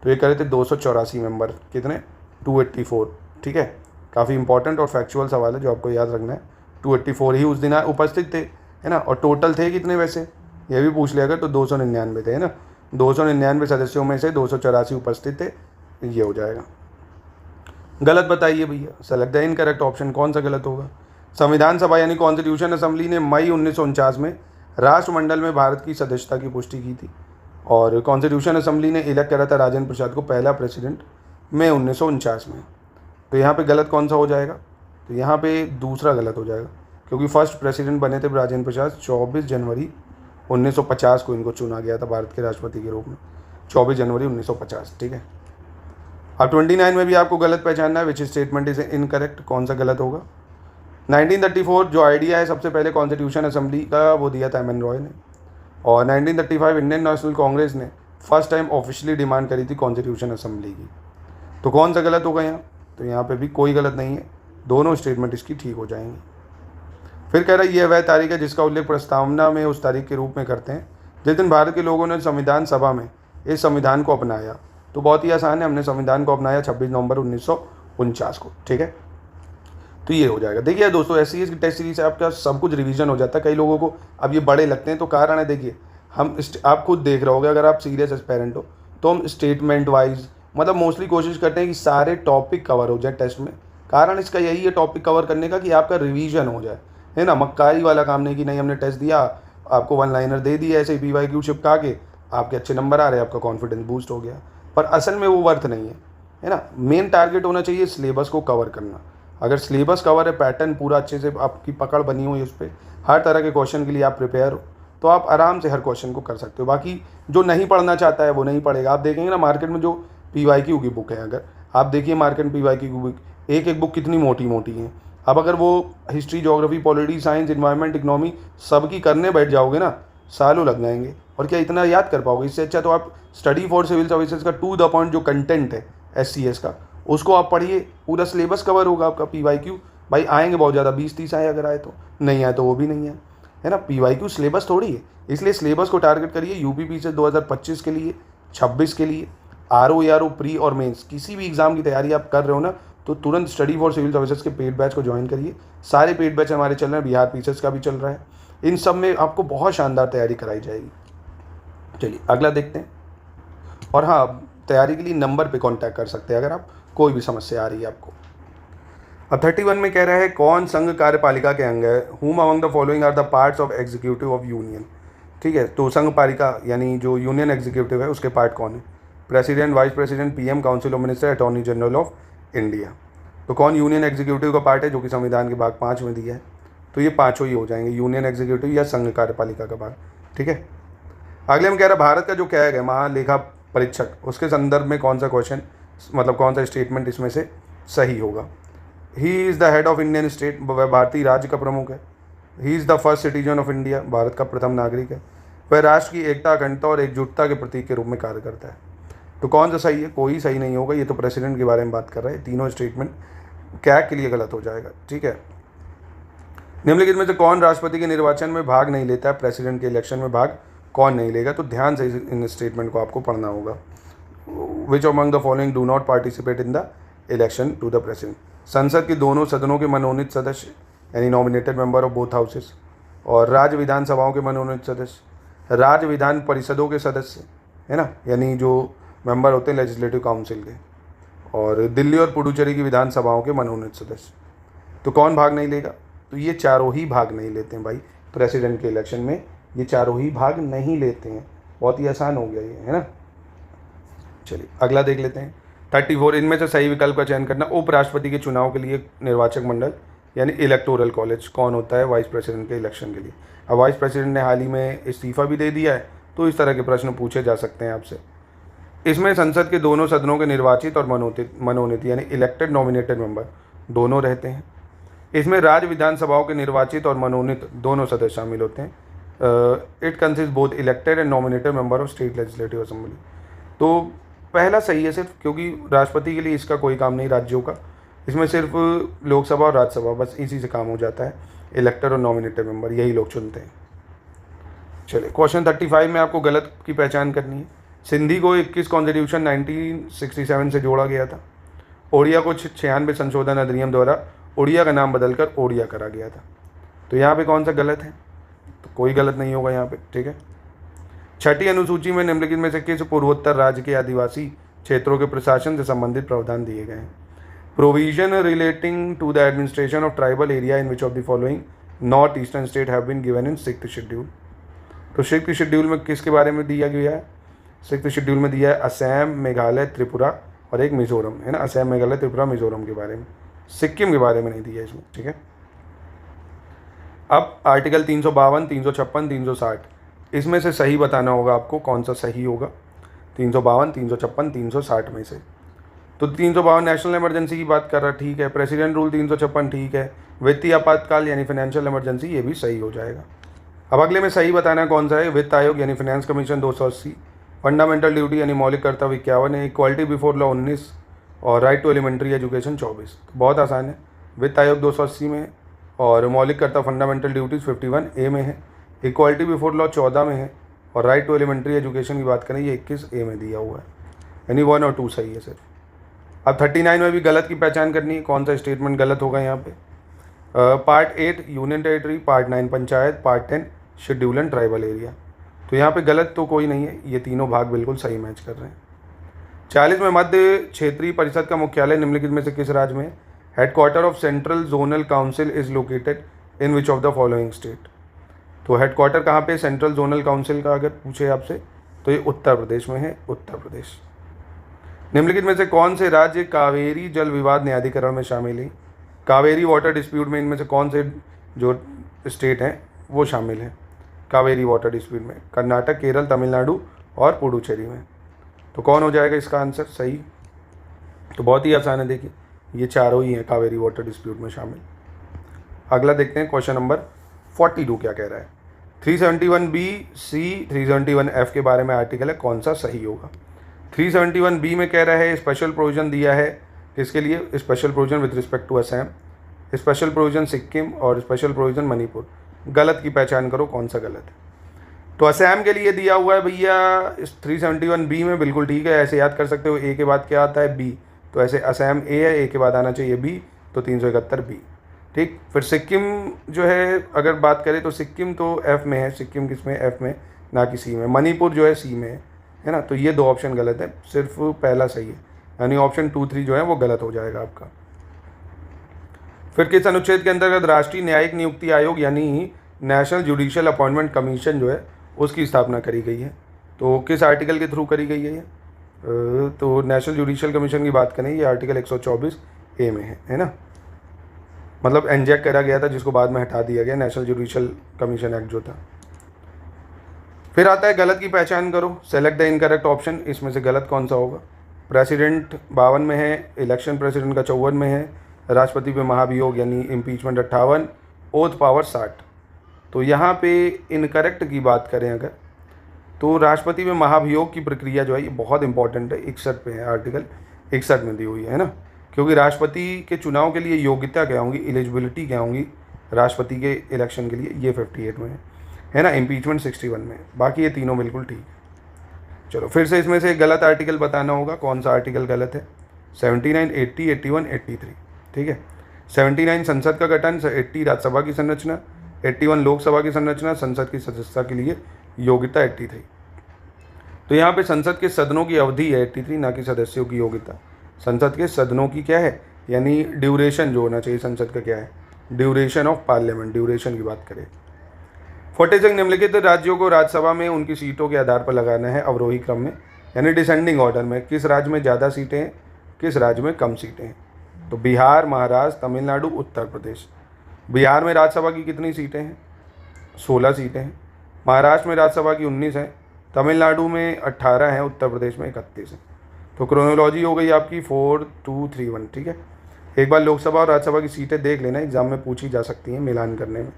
तो ये करे थे 284 मेंबर, कितने? 284, ठीक है। काफ़ी इंपॉर्टेंट और फैक्चुअल सवाल है जो आपको याद रखना है। 284 ही उस दिन उपस्थित थे, है ना, और टोटल थे कितने वैसे ये भी पूछ लिया अगर, तो 299 थे, है ना। 299 सदस्यों में से 284 उपस्थित थे, ये हो जाएगा। गलत बताइए भैया, सेलेक्ट द इनकरेक्ट ऑप्शन। कौन सा गलत होगा? संविधान सभा यानी कॉन्स्टिट्यूशन असेंबली ने मई 1949 में राष्ट्रमंडल में भारत की सदस्यता की पुष्टि की थी और कॉन्स्टिट्यूशन असेंबली ने इलेक्ट करा था राजेंद्र प्रसाद को पहला प्रेसिडेंट में 1949 में। तो यहाँ पे गलत कौन सा हो जाएगा? तो यहाँ पे दूसरा गलत हो जाएगा, क्योंकि फर्स्ट प्रेसिडेंट बने थे राजेंद्र प्रसाद 24 जनवरी 1950 को इनको चुना गया था भारत के राष्ट्रपति के रूप में, 24 जनवरी 1950, ठीक है। अब 29 में भी आपको गलत पहचानना है, विच स्टेटमेंट इज इनकरेक्ट। कौन सा गलत होगा? 1934 जो आइडिया है सबसे पहले कॉन्स्टिट्यूशन असेंबली का, वो दिया था MN रॉय ने, और 1935 इंडियन नेशनल कांग्रेस ने फर्स्ट टाइम ऑफिशियली डिमांड करी थी कॉन्स्टिट्यूशन असेंबली की। तो कौन सा गलत होगा यहाँ? तो यहाँ पे भी कोई गलत नहीं है, दोनों स्टेटमेंट इसकी ठीक हो जाएंगी। फिर कह रहा है यह वह तारीख है जिसका उल्लेख प्रस्तावना में उस तारीख के रूप में करते हैं जिस दिन भारत के लोगों ने संविधान सभा में इस संविधान को अपनाया। तो बहुत ही आसान है, हमने संविधान को अपनाया 26 नवंबर 1949 को, ठीक है। तो ये हो जाएगा। देखिए दोस्तों, SCS की टेस्ट सीरीज से आपका सब कुछ रिवीजन हो जाता है। कई लोगों को अब ये बड़े लगते हैं, तो कारण है, देखिए हम आप खुद देख रहे होगे, अगर आप सीरियस एस्पेरेंट हो तो हम स्टेटमेंट वाइज मतलब मोस्टली कोशिश करते हैं कि सारे टॉपिक कवर हो जाए टेस्ट में। कारण इसका यही है टॉपिक कवर करने का, कि आपका रिवीजन हो जाए, है ना। मक्कारी वाला काम नहीं कि नहीं हमने टेस्ट दिया, आपको 1 लाइनर दे दिया ऐसे ही PYQ चिपका के, आपके अच्छे नंबर आ रहे, आपका कॉन्फिडेंस बूस्ट हो गया। पर असल में वो वर्थ नहीं है ना। मेन टारगेट होना चाहिए सिलेबस को कवर करना। अगर सिलेबस कवर है, पैटर्न पूरा अच्छे से आपकी पकड़ बनी हुई है उस पर, हर तरह के क्वेश्चन के लिए आप प्रिपेयर हो, तो आप आराम से हर क्वेश्चन को कर सकते हो। बाकी जो नहीं पढ़ना चाहता है वो नहीं पढ़ेगा। आप देखेंगे ना मार्केट में जो PYQ की बुक है, अगर आप देखिए मार्केट में PYQ की बुक एक एक बुक कितनी मोटी मोटी है। अब अगर वो history, geography, polity, science, environment, economy सबकी करने बैठ जाओगे ना, सालों लग जाएंगे। और क्या इतना याद कर पाओगे? इससे अच्छा तो आप स्टडी फॉर सिविल सर्विसेज का टू द पॉइंट जो कंटेंट है SCS का, उसको आप पढ़िए, पूरा सिलेबस कवर होगा आपका। PYQ भाई आएंगे बहुत ज़्यादा, 20-30 आए, अगर आए तो, नहीं आए तो वो भी नहीं है, है ना। PYQ सिलेबस थोड़ी है, इसलिए सिलेबस को टारगेट करिए। UPPCL 2025 के लिए, 26 के लिए, RO, ARO, प्री और मेंस किसी भी एग्जाम की तैयारी आप कर रहे हो ना, तो तुरंत स्टडी फॉर सिविल सर्विसेज के पेड बैच को ज्वाइन करिए। सारे पेड बैच हमारे चल रहे हैं, बिहार PCS का भी चल रहा है। इन सब में आपको बहुत शानदार तैयारी कराई जाएगी। चलिए अगला देखते हैं। और हाँ, तैयारी के लिए नंबर पे कांटेक्ट कर सकते हैं अगर आप कोई भी समस्या आ रही है आपको। अब 31 में कह रहा है कौन संघ कार्यपालिका के अंग है? Whom among the following are the parts of executive of union. ठीक है, तो संघ पालिका यानी जो यूनियन एग्जीक्यूटिव है उसके पार्ट कौन है? President, vice president, PM, council of minister, attorney general of India. तो कौन यूनियन एग्जीक्यूटिव का पार्ट है जो कि संविधान के भाग 5 में दिया है? तो ये पाँचों ही हो जाएंगे, यूनियन एग्जीक्यूटिव या संघ कार्यपालिका का भाग। ठीक है, अगले में कह रहा भारत का जो कैग है, महालेखा परीक्षक, उसके संदर्भ में कौन सा क्वेश्चन, मतलब कौन सा स्टेटमेंट इसमें से सही होगा? He is the head of Indian state, वह भारतीय राज्य का प्रमुख है। He is the first citizen of India, Bharat का प्रथम नागरिक है। वह राष्ट्र की एकता, अखंडता और एकजुटता के प्रतीक के रूप में कार्य करता है। तो कौन सा सही है? कोई सही नहीं होगा, ये तो प्रेसिडेंट के बारे में बात कर रहा है। तीनों स्टेटमेंट कैग के लिए गलत हो जाएगा। ठीक है, निम्नलिखित में से कौन राष्ट्रपति के निर्वाचन में भाग नहीं लेता है? प्रेसिडेंट के इलेक्शन में भाग कौन नहीं लेगा? तो ध्यान से इन स्टेटमेंट को आपको पढ़ना होगा। Which among the following do not participate in the election to the president? संसद के दोनों सदनों के मनोनीत सदस्य यानी nominated member of both houses, और राज्य विधानसभाओं के मनोनीत सदस्य, राज्य विधान परिषदों के सदस्य, है ना, यानी जो मेंबर होते हैं लेजिस्लेटिव काउंसिल के, और दिल्ली और पुडुचेरी की विधानसभाओं के मनोनीत सदस्य। तो कौन भाग नहीं लेगा? तो ये चारों ही भाग नहीं लेते हैं भाई, प्रेसिडेंट के इलेक्शन में ये चारों ही भाग नहीं लेते हैं। बहुत ही आसान हो गया ये, है ना। चलिए अगला देख लेते हैं। 34, इनमें से सही विकल्प का चयन करना। उपराष्ट्रपति के चुनाव के लिए निर्वाचक मंडल यानी इलेक्टोरल कॉलेज कौन होता है? वाइस प्रेसिडेंट के इलेक्शन के लिए। अब वाइस प्रेसिडेंट ने हाल ही में इस्तीफा भी दे दिया है, तो इस तरह के प्रश्न पूछे जा सकते हैं आपसे। इसमें संसद के दोनों सदनों के निर्वाचित और मनोनीत यानी इलेक्टेड नॉमिनेटेड मेंबर दोनों रहते हैं। इसमें राज्य विधानसभाओं के निर्वाचित और मनोनीत दोनों सदस्य शामिल होते हैं। It consist both elected and nominated member of state legislative assembly. तो पहला सही है सिर्फ, क्योंकि राष्ट्रपति के लिए इसका कोई काम नहीं राज्यों का, इसमें सिर्फ लोकसभा और राज्यसभा बस इसी से काम हो जाता है। इलेक्टेड और नॉमिनेटेड मेंबर यही लोग चुनते हैं। चलिए क्वेश्चन 35 में आपको गलत की पहचान करनी है। सिंधी को 21 कॉन्स्टिट्यूशन 1967 से जोड़ा गया था। ओडिया को 96 संशोधन अधिनियम द्वारा ओडिया का नाम बदलकर ओडिया करा गया था। तो यहाँ पे कौन सा गलत है? तो कोई गलत नहीं होगा यहाँ पे। ठीक है, छठी अनुसूची में निम्नलिखित में से किस पूर्वोत्तर राज्य के आदिवासी क्षेत्रों के प्रशासन से संबंधित प्रावधान दिए गए हैं? Provision relating to the administration of tribal area in which of the following north eastern state have been given in 6th schedule. तो 6th शेड्यूल में किसके बारे में दिया गया है? 6th शेड्यूल में दिया है असम, मेघालय, त्रिपुरा और एक मिजोरम, है ना। असम, मेघालय, त्रिपुरा, मिजोरम के बारे में, सिक्किम के बारे में नहीं दिया इसमें। ठीक है, अब आर्टिकल 352, 356, 360 इसमें से सही बताना होगा आपको, कौन सा सही होगा? 352, 356, 360 में से। तो 352 नेशनल इमरजेंसी की बात कर रहा है, ठीक है। प्रेसिडेंट रूल 356 ठीक है। वित्तीय आपातकाल यानी फाइनेंशियल इमरजेंसी, ये भी सही हो जाएगा। अब अगले में सही बताना कौन सा है? वित्त आयोग यानी फाइनेंस कमीशन 280, फंडामेंटल ड्यूटी यानी मौलिक कर्तव्य 51 है, इक्वालिटी बिफोर लॉ 19 और राइट टू एलिमेंट्री एजुकेशन 24। तो बहुत आसान है। वित्त आयोग 280 में और मौलिक कर्तव्य फंडामेंटल ड्यूटीज़ 51A में है, इक्वालिटी बिफोर लॉ 14 में है और राइट टू एलिमेंट्री एजुकेशन की बात करें ये 21A में दिया हुआ है, यानी 1 और 2 सही है सिर्फ। अब 39 में भी गलत की पहचान करनी है, कौन सा स्टेटमेंट गलत होगा यहाँ पे? Part 8 union territory, part 9 panchayat, part 10 schedule and tribal area. तो यहाँ पे गलत तो कोई नहीं है, ये तीनों भाग बिल्कुल सही मैच कर रहे हैं। 40 में मध्य क्षेत्रीय परिषद का मुख्यालय निम्नलिखित में से किस राज्य में? Headquarter of central zonal council is located in which of the following state. तो हेडक्वार्टर कहाँ पे? सेंट्रल जोनल काउंसिल का अगर पूछे आपसे तो ये उत्तर प्रदेश में है, उत्तर प्रदेश। निम्नलिखित में से कौन से राज्य कावेरी जल विवाद न्यायाधिकरण में शामिल है? कावेरी वाटर डिस्प्यूट में इनमें से कौन से जो स्टेट हैं वो शामिल हैं? कावेरी वाटर डिस्प्यूट में? कर्नाटक, केरल, तमिलनाडु और पुडुचेरी में। तो कौन हो जाएगा इसका आंसर सही? तो बहुत ही आसान है, देखिए ये चारों ही हैं कावेरी वाटर डिस्प्यूट में शामिल। अगला देखते हैं क्वेश्चन नंबर 42 क्या कह रहा है। 371B C 371F के बारे में आर्टिकल है, कौन सा सही होगा? 371B में कह रहा है स्पेशल प्रोविजन दिया है किसके लिए? Special provision with respect to Assam, special provision Sikkim और स्पेशल प्रोविजन मणिपुर। गलत की पहचान करो, कौन सा गलत है? तो असम के लिए दिया हुआ है भैया इस 371B में, बिल्कुल ठीक है, ऐसे याद कर सकते हो। ए के बाद क्या आता है? बी, तो ऐसे असम ए है, ए के बाद आना चाहिए बी, तो 371B। ठीक, फिर सिक्किम जो है अगर बात करें तो सिक्किम तो एफ में है, सिक्किम किस में? एफ में, ना कि सी में। मणिपुर जो है सी में है ना। तो ये दो ऑप्शन गलत है, सिर्फ पहला सही है, यानी ऑप्शन 2, 3 जो है वो गलत हो जाएगा आपका। फिर किस अनुच्छेद के अंतर्गत राष्ट्रीय न्यायिक नियुक्ति आयोग यानी नेशनल जुडिशियल अपॉइंटमेंट कमीशन जो है उसकी स्थापना करी गई है? तो किस आर्टिकल के थ्रू करी गई है ये? तो नेशनल जुडिशियल कमीशन की बात करें, ये आर्टिकल 124A में है ना। मतलब एनजैक करा गया था, जिसको बाद में हटा दिया गया, नेशनल जुडिशियल कमीशन एक्ट जो था। फिर आता है गलत की पहचान करो, सेलेक्ट द इनकरेक्ट ऑप्शन। इसमें से गलत कौन सा होगा? प्रेसिडेंट 52 में है, इलेक्शन प्रेसिडेंट का 54 में है, राष्ट्रपति पे महाभियोग यानी इम्पीचमेंट 58, ओथ पावर 60। तो यहाँ पे इनकरेक्ट की बात करें अगर, तो राष्ट्रपति में महाभियोग की प्रक्रिया जो है ये बहुत इंपॉर्टेंट है, 61 पे है, आर्टिकल 61 में दी हुई है ना। क्योंकि राष्ट्रपति के चुनाव के लिए योग्यता क्या होंगी, एलिजिबिलिटी क्या होंगी राष्ट्रपति के इलेक्शन के लिए, ये 58 में है ना, इम्पीचमेंट 61 में। बाकी ये तीनों बिल्कुल ठीक है। चलो फिर से इसमें से गलत आर्टिकल बताना होगा, कौन सा आर्टिकल गलत है? 79, 80, 81, 83। ठीक है, 79 संसद का गठन, 80 राज्यसभा की संरचना, 81 लोकसभा की संरचना, संसद की सदस्यता के लिए योग्यता 83। तो यहाँ पे संसद के सदनों की अवधि है 83, ना कि सदस्यों की योग्यता। संसद के सदनों की क्या है, यानी ड्यूरेशन जो होना चाहिए संसद का क्या है? ड्यूरेशन ऑफ पार्लियामेंट, ड्यूरेशन की बात करें। 46 निम्नलिखित राज्यों को राज्यसभा में उनकी सीटों के आधार पर लगाना है अवरोही क्रम में, यानी डिसेंडिंग ऑर्डर में। किस राज्य में ज़्यादा सीटें हैं, किस राज्य में कम सीटें हैं? तो बिहार, महाराष्ट्र, तमिलनाडु, उत्तर प्रदेश। बिहार में राज्यसभा की कितनी सीटें हैं? 16 सीटें हैं। महाराष्ट्र में राज्यसभा की 19 हैं, तमिलनाडु में 18 हैं, उत्तर प्रदेश में 31 हैं। तो क्रोनोलॉजी हो गई आपकी 4, 2, 3, 1। ठीक है, एक बार लोकसभा और राज्यसभा की सीटें देख लेना, एग्जाम में पूछी जा सकती हैं मिलान करने में।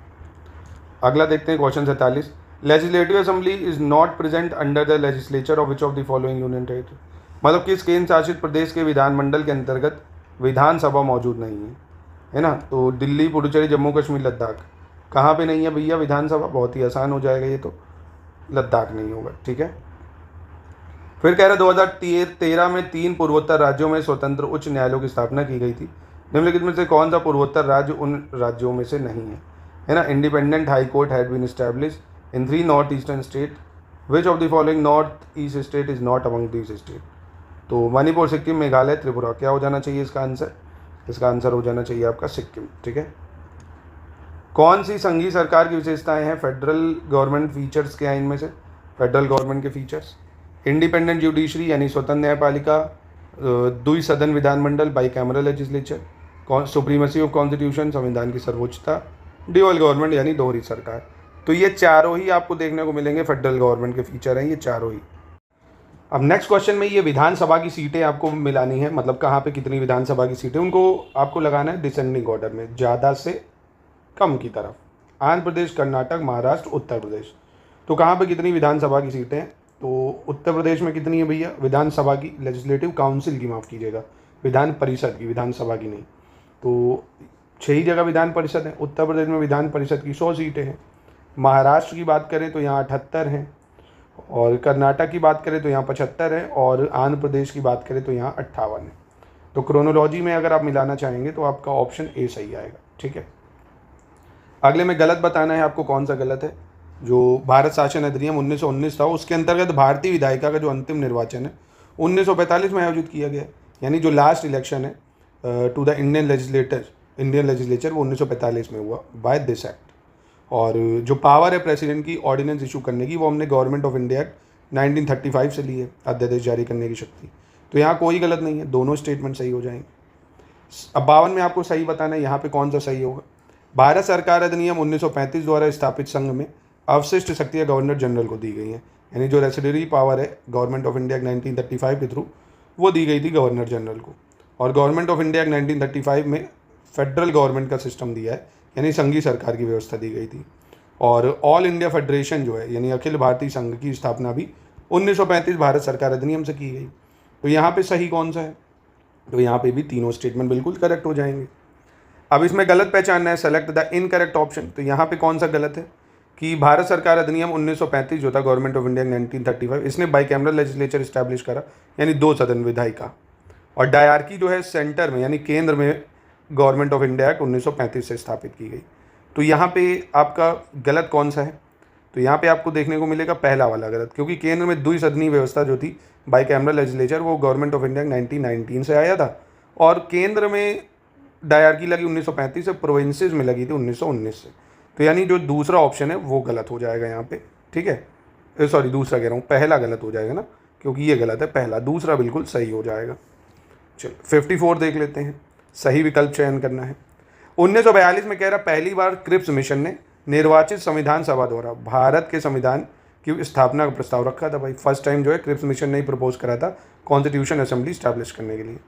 अगला देखते हैं question 47। Legislative assembly is not present under the legislature of which of the following union territory? मतलब किस केंद्र शासित प्रदेश के विधानमंडल के अंतर्गत विधानसभा मौजूद नहीं है ना। तो दिल्ली, पुडुचेरी, जम्मू कश्मीर, लद्दाख। कहाँ पे नहीं है भैया विधानसभा? बहुत ही आसान हो जाएगा ये तो, लद्दाख नहीं होगा। ठीक है, फिर कह रहे 2013 में 3 पूर्वोत्तर राज्यों में स्वतंत्र उच्च न्यायालयों की स्थापना की गई थी। निम्नलिखित में से कौन सा पूर्वोत्तर राज्य उन राज्यों में से नहीं है ना? Independent high court had been established in 3 north eastern state, which of the following north east state is not among these state? तो मणिपुर, सिक्किम, मेघालय, त्रिपुरा। क्या हो जाना चाहिए इसका आंसर? इसका आंसर हो जाना चाहिए आपका सिक्किम। ठीक है, कौन सी संघीय सरकार की विशेषताएं हैं फेडरल गवर्नमेंट फीचर्स के आइन में से? फेडरल गवर्नमेंट के फीचर्स, इंडिपेंडेंट जुडिशरी यानी स्वतंत्र न्यायपालिका, द्विसदन विधानमंडल bicameral legislature, supremacy of constitution संविधान की सर्वोच्चता, ड्यूअल गवर्नमेंट यानी दोहरी सरकार। तो ये चारों ही आपको देखने को मिलेंगे, फेडरल गवर्नमेंट के फीचर हैं ये चारों ही। अब नेक्स्ट क्वेश्चन में ये विधानसभा की सीटें आपको मिलानी है, मतलब कहाँ पे कितनी विधानसभा की सीटें उनको आपको लगाना है डिसेंडिंग ऑर्डर में, ज़्यादा से कम की तरफ। आंध्र प्रदेश, कर्नाटक, महाराष्ट्र, उत्तर प्रदेश। तो कहाँ पे कितनी विधानसभा की सीटें हैं? तो उत्तर प्रदेश में कितनी है भैया विधानसभा की? लेजिस्लेटिव काउंसिल की, माफ़ कीजिएगा, विधान परिषद की, विधानसभा की नहीं। तो 6 ही जगह विधान परिषद है। उत्तर प्रदेश में विधान परिषद की 100 सीटें हैं। महाराष्ट्र की बात करें तो यहाँ 78 हैं, और कर्नाटक की बात करें तो यहाँ 75 है, और आंध्र प्रदेश की बात करें तो यहाँ 58 है। तो क्रोनोलॉजी में अगर आप मिलाना चाहेंगे तो आपका ऑप्शन ए सही आएगा। ठीक है, अगले में गलत बताना है आपको, कौन सा गलत है? जो भारत शासन अधिनियम 1919 था उसके अंतर्गत भारतीय विधायिका का जो अंतिम निर्वाचन है 1945 में आयोजित किया गया, यानी जो लास्ट इलेक्शन है टू द इंडियन लेजिस्लेचर वो 1945 में हुआ बाय दिस एक्ट। और जो पावर है प्रेसिडेंट की ऑर्डिनेंस इशू करने की, वो हमने गवर्नमेंट ऑफ इंडिया एक्ट 1935 से ली है, अध्यादेश जारी करने की शक्ति। तो यहाँ कोई गलत नहीं है, दोनों स्टेटमेंट सही हो जाएंगे। अब 52 में आपको सही बताना है यहाँ पे कौन सा सही होगा। भारत सरकार अधिनियम 1935 द्वारा स्थापित संघ में अवशिष्ट शक्तियाँ गवर्नर जनरल को दी गई हैं, यानी जो रेसिडरी पावर है गवर्नमेंट ऑफ इंडिया 1935 के थ्रू वो दी गई थी गवर्नर जनरल को। और गवर्नमेंट ऑफ इंडिया 1935 में फेडरल गवर्नमेंट का सिस्टम दिया है, यानी संघीय सरकार की व्यवस्था दी गई थी। और ऑल इंडिया फेडरेशन जो है यानी अखिल भारतीय संघ की स्थापना भी 1935 भारत सरकार अधिनियम से की गई। तो यहाँ पे सही कौन सा है? तो यहाँ पे भी तीनों स्टेटमेंट बिल्कुल करेक्ट हो जाएंगे। अब इसमें गलत पहचानना है, सेलेक्ट द इनकरेक्ट ऑप्शन। तो यहाँ पे कौन सा गलत है कि भारत सरकार अधिनियम 1935 जो था गवर्नमेंट ऑफ इंडिया 1935, इसने बाइकैमरल लेजिस्लेचर इस्टेब्लिश करा, यानी 2 सदन विधायिका। और डायरकी जो है सेंटर में यानी केंद्र में गवर्नमेंट ऑफ इंडिया एक्ट 1935 से स्थापित की गई। तो यहाँ पे आपका गलत कौन सा है? तो यहाँ पे आपको देखने को मिलेगा पहला वाला गलत, क्योंकि केंद्र में द्विसदनीय व्यवस्था जो थी बाइकैमरल लेजिस्लेचर वो गवर्नमेंट ऑफ इंडिया 1919 से आया था, और केंद्र में डायरकी लगी 1935 से, प्रोविंसेस में लगी थी 1919 से। तो यानी जो दूसरा ऑप्शन है वो गलत हो जाएगा यहाँ पे, ठीक है। सॉरी दूसरा कह रहा हूँ, पहला गलत हो जाएगा ना, क्योंकि ये गलत है पहला, दूसरा बिल्कुल सही हो जाएगा। चलो 54 देख लेते हैं, सही विकल्प चयन करना है। 1942 में कह रहा पहली बार क्रिप्स मिशन ने निर्वाचित संविधान सभा द्वारा भारत के संविधान की स्थापना का प्रस्ताव रखा था। भाई फर्स्ट टाइम जो है क्रिप्स मिशन ने प्रपोज करा था कॉन्स्टिट्यूशन असेंबली स्टैब्लिश करने के लिए।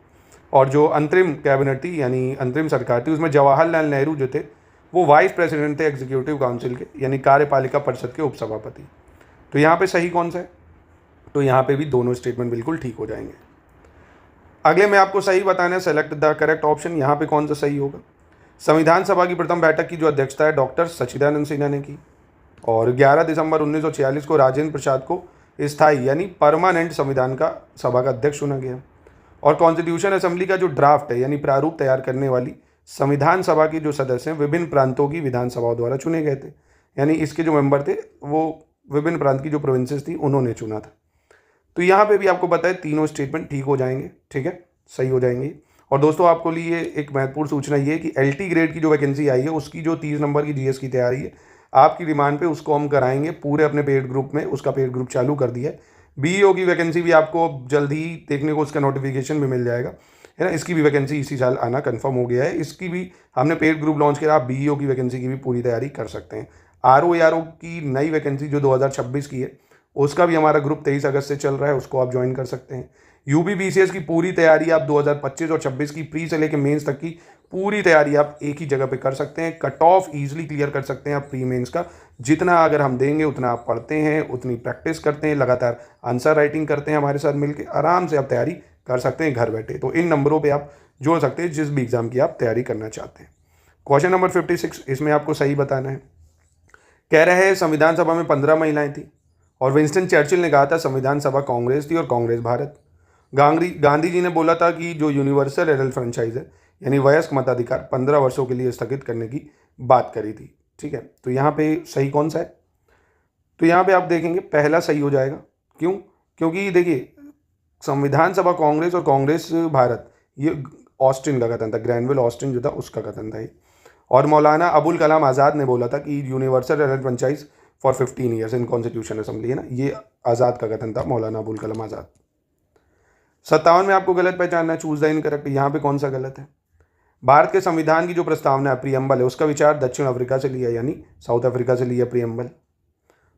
और जो अंतरिम कैबिनेट थी यानी अंतरिम सरकार थी, उसमें जवाहरलाल नेहरू जो थे वो वाइस प्रेसिडेंट थे एग्जीक्यूटिव काउंसिल के, यानी कार्यपालिका परिषद के उपसभापति। तो यहाँ पे सही कौन सा है? तो यहाँ पे भी दोनों स्टेटमेंट बिल्कुल ठीक हो जाएंगे। अगले में आपको सही बताना है, सेलेक्ट द करेक्ट ऑप्शन। यहाँ पे कौन सा सही होगा? संविधान सभा की प्रथम बैठक की जो अध्यक्षता है डॉक्टर सच्चिदानंद सिन्हा ने की, और 11 दिसंबर 1946 को राजेंद्र प्रसाद को स्थायी यानी परमानेंट संविधान का सभा का अध्यक्ष चुना गया। और कॉन्स्टिट्यूशन असेंबली का जो ड्राफ्ट है यानी प्रारूप तैयार करने वाली संविधान सभा के जो सदस्य हैं विभिन्न प्रांतों की विधानसभाओं द्वारा चुने गए थे, यानी इसके जो मेंबर थे वो विभिन्न प्रांत की जो प्रोविंसेस थी उन्होंने चुना था। तो यहाँ पे भी आपको पता है तीनों स्टेटमेंट ठीक हो जाएंगे, ठीक है, सही हो जाएंगे। और दोस्तों आपको लिए एक महत्वपूर्ण सूचना ये है कि LT ग्रेड की जो वैकेंसी आई है उसकी जो 30 नंबर की GS की तैयारी है आपकी डिमांड पे उसको हम कराएंगे पूरे अपने पेड ग्रुप में, उसका पेड ग्रुप चालू कर दिया है। BEO की वैकेंसी भी आपको जल्द ही देखने को उसका नोटिफिकेशन भी मिल जाएगा, है ना। इसकी भी वैकेंसी इसी साल आना कंफर्म हो गया है, इसकी भी हमने पेड ग्रुप लॉन्च किया। आप BEO की वैकेंसी की भी पूरी तैयारी कर सकते हैं। RO की नई वैकेंसी जो 2026 की है उसका भी हमारा ग्रुप 23 अगस्त से चल रहा है, उसको आप ज्वाइन कर सकते हैं। UPBCS की पूरी तैयारी आप 2025 और 26 की प्री से लेकर मेंस तक की पूरी तैयारी आप एक ही जगह पे कर सकते हैं। कट ऑफ ईजिली क्लियर कर सकते हैं आप प्री मेंस का। जितना अगर हम देंगे उतना आप पढ़ते हैं, उतनी प्रैक्टिस करते हैं, लगातार आंसर राइटिंग करते हैं हमारे साथ मिलकर, आराम से आप तैयारी कर सकते हैं घर बैठे। तो इन नंबरों पर आप जोड़ सकते हैं जिस भी एग्जाम की आप तैयारी करना चाहते हैं। क्वेश्चन नंबर 56, इसमें आपको सही बताना है। कह रहे हैं संविधान सभा में 15 महिलाएं थी और विंस्टन चर्चिल ने कहा था संविधान सभा कांग्रेस थी और कांग्रेस भारत। गांधी जी ने बोला था कि जो यूनिवर्सल एडल्ट फ्रेंचाइज है यानी वयस्क मताधिकार 15 वर्षों के लिए स्थगित करने की बात करी थी, ठीक है। तो यहाँ पे सही कौन सा है? तो यहाँ पे आप देखेंगे पहला सही हो जाएगा। क्यों? क्योंकि देखिए संविधान सभा कांग्रेस और कांग्रेस भारत ये ऑस्टिन का कथन था, ग्रैनविल ऑस्टिन जो था उसका कथन था ये। और मौलाना अबुल कलाम आज़ाद ने बोला था कि universal adult franchise for 15 years in constitution assembly, है ना, ये आज़ाद का कथन था, मौलाना अबुल कलाम आज़ाद। 57 में आपको गलत पहचानना है, चूज द इनकरेक्ट। यहाँ पे कौन सा गलत है? भारत के संविधान की जो प्रस्तावना है प्रीएम्बल है उसका विचार दक्षिण अफ्रीका से लिया यानी साउथ अफ्रीका से लिया प्रीएम्बल।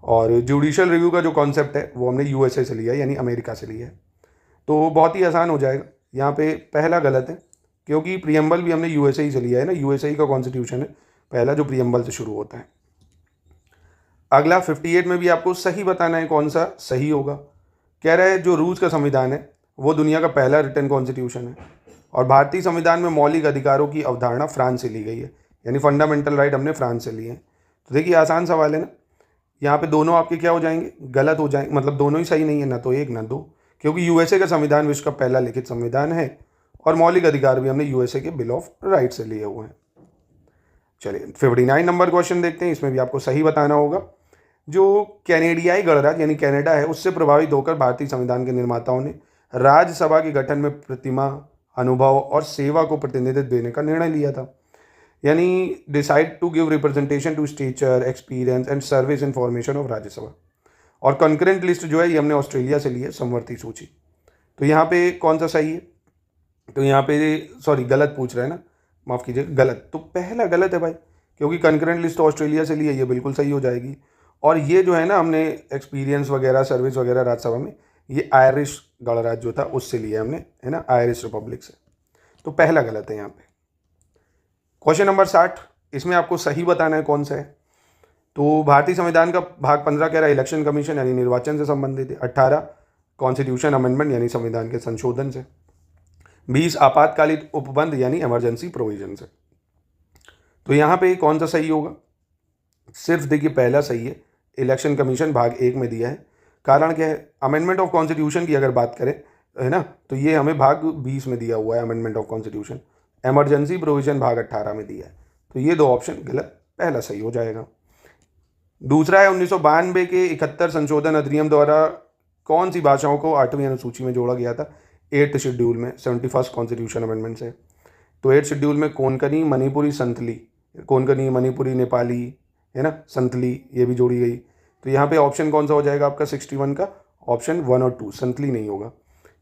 और जुडिशियल रिव्यू का जो कॉन्सेप्ट है वो हमने USA से लिया यानी अमेरिका से लिया है। तो बहुत ही आसान हो जाएगा। यहाँ पे पहला गलत है क्योंकि प्रीएम्बल भी हमने USA ही से लिया है ना, USA ही का कॉन्स्टिट्यूशन है पहला जो प्रीएम्बल से शुरू होता है। अगला 58 में भी आपको सही बताना है कौन सा सही होगा। कह रहा है जो रूस का संविधान है वो दुनिया का पहला रिटन कॉन्स्टिट्यूशन है और भारतीय संविधान में मौलिक अधिकारों की अवधारणा फ्रांस से ली गई है यानी फंडामेंटल राइट हमने फ्रांस से लिए हैं। तो देखिए आसान सवाल है ना, यहाँ पे दोनों आपके क्या हो जाएंगे? गलत हो जाएंगे, मतलब दोनों ही सही नहीं है, ना तो एक ना दो, क्योंकि USA का संविधान विश्व का पहला लिखित संविधान है और मौलिक अधिकार भी हमने USA के बिल ऑफ राइट से लिए हुए हैं। चलिए 59 नंबर क्वेश्चन देखते हैं, इसमें भी आपको सही बताना होगा। जो कैनेडियाई गणराज्य यानी कनाडा है उससे प्रभावित होकर भारतीय संविधान के निर्माताओं ने राज्यसभा के गठन में प्रतिमा, अनुभव और सेवा को प्रतिनिधित्व देने का निर्णय लिया था, यानी decide to give representation to stature, experience and service information of Rajya Sabha. और कंकरेंट लिस्ट जो है ये हमने ऑस्ट्रेलिया से ली है, समवर्ती सूची। तो यहाँ पे कौन सा सही है? तो यहाँ पे सॉरी गलत पूछ रहा है ना, माफ़ कीजिए गलत। तो पहला गलत है भाई, क्योंकि कंकरेंट लिस्ट ऑस्ट्रेलिया से ली है, ये बिल्कुल सही हो जाएगी। और ये जो है ना, हमने एक्सपीरियंस वगैरह, सर्विस वगैरह राज्यसभा में, ये आयरिश गणराज्य जो था उससे लिया हमने, है ना, आयरिश रिपब्लिक से। तो पहला गलत है यहाँ पे। क्वेश्चन नंबर 60, इसमें आपको सही बताना है कौन सा है। तो भारतीय संविधान का भाग 15 कह रहा है इलेक्शन कमीशन यानी निर्वाचन से संबंधित है। 18 कॉन्स्टिट्यूशन अमेंडमेंट यानी संविधान के संशोधन से। 20 आपातकालीन उपबंध यानी इमरजेंसी प्रोविजन से। तो यहाँ पे कौन सा सही होगा? सिर्फ देखिए पहला सही है, इलेक्शन कमीशन भाग 1 में दिया है। कारण क्या है? अमेंडमेंट ऑफ कॉन्स्टिट्यूशन की अगर बात करें, है ना, तो ये हमें भाग 20 में दिया हुआ है amendment of constitution. Emergency provision भाग 18 में दिया है। तो ये 2 ऑप्शन गलत, पहला सही हो जाएगा। दूसरा है 1992 के 71 संशोधन अधिनियम द्वारा कौन सी भाषाओं को 8वीं अनुसूची में जोड़ा गया था? 8th शेड्यूल में, 71st कॉन्स्टिट्यूशन अमेंडमेंट से। तो 8th शेड्यूल में कोंकणी, मणिपुरी, संथली, कोंकणी, मणिपुरी, नेपाली, है ना, संथली, ये भी जोड़ी गई। तो यहाँ पे ऑप्शन कौन सा हो जाएगा आपका 61 का? ऑप्शन 1 और 2, संथली नहीं होगा,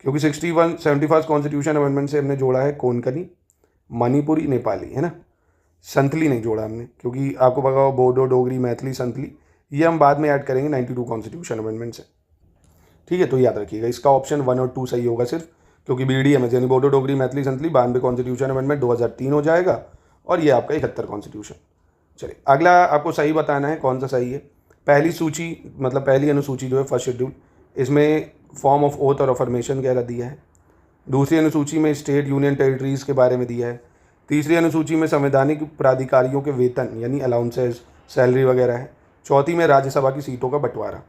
क्योंकि 71st कॉन्स्टिट्यूशन अमेंडमेंट से हमने जोड़ा है कोंकणी, मणिपुरी, नेपाली, है ना, संथली नहीं जोड़ा हमने, क्योंकि आपको पता होगा बोडो, डोगरी, मैथिली, संथली ये हम बाद में ऐड करेंगे 92 कॉन्स्टिट्यूशन अमेंडमेंट से। ठीक है, तो याद रखिएगा इसका ऑप्शन 1 और 2 सही होगा सिर्फ, क्योंकि BDMS यानी बोडो, डोगरी, मैथिली, संथली 92 कॉन्स्टिट्यूशन अमेंडमेंट 2003 हो जाएगा, और ये आपका 71 कॉन्स्टिट्यूशन। चलिए अगला आपको सही बताना है कौन सा सही है। पहली सूची मतलब पहली अनुसूची जो है फर्स्ट शेड्यूल, इसमें फॉर्म ऑफ ओथ और अफर्मेशन कह दिया है। दूसरी अनुसूची में स्टेट यूनियन टेरिटरीज़ के बारे में दिया है। तीसरी अनुसूची में संवैधानिक प्राधिकारियों के वेतन यानी अलाउंसेस, सैलरी वगैरह है। चौथी में राज्यसभा की सीटों का बंटवारा।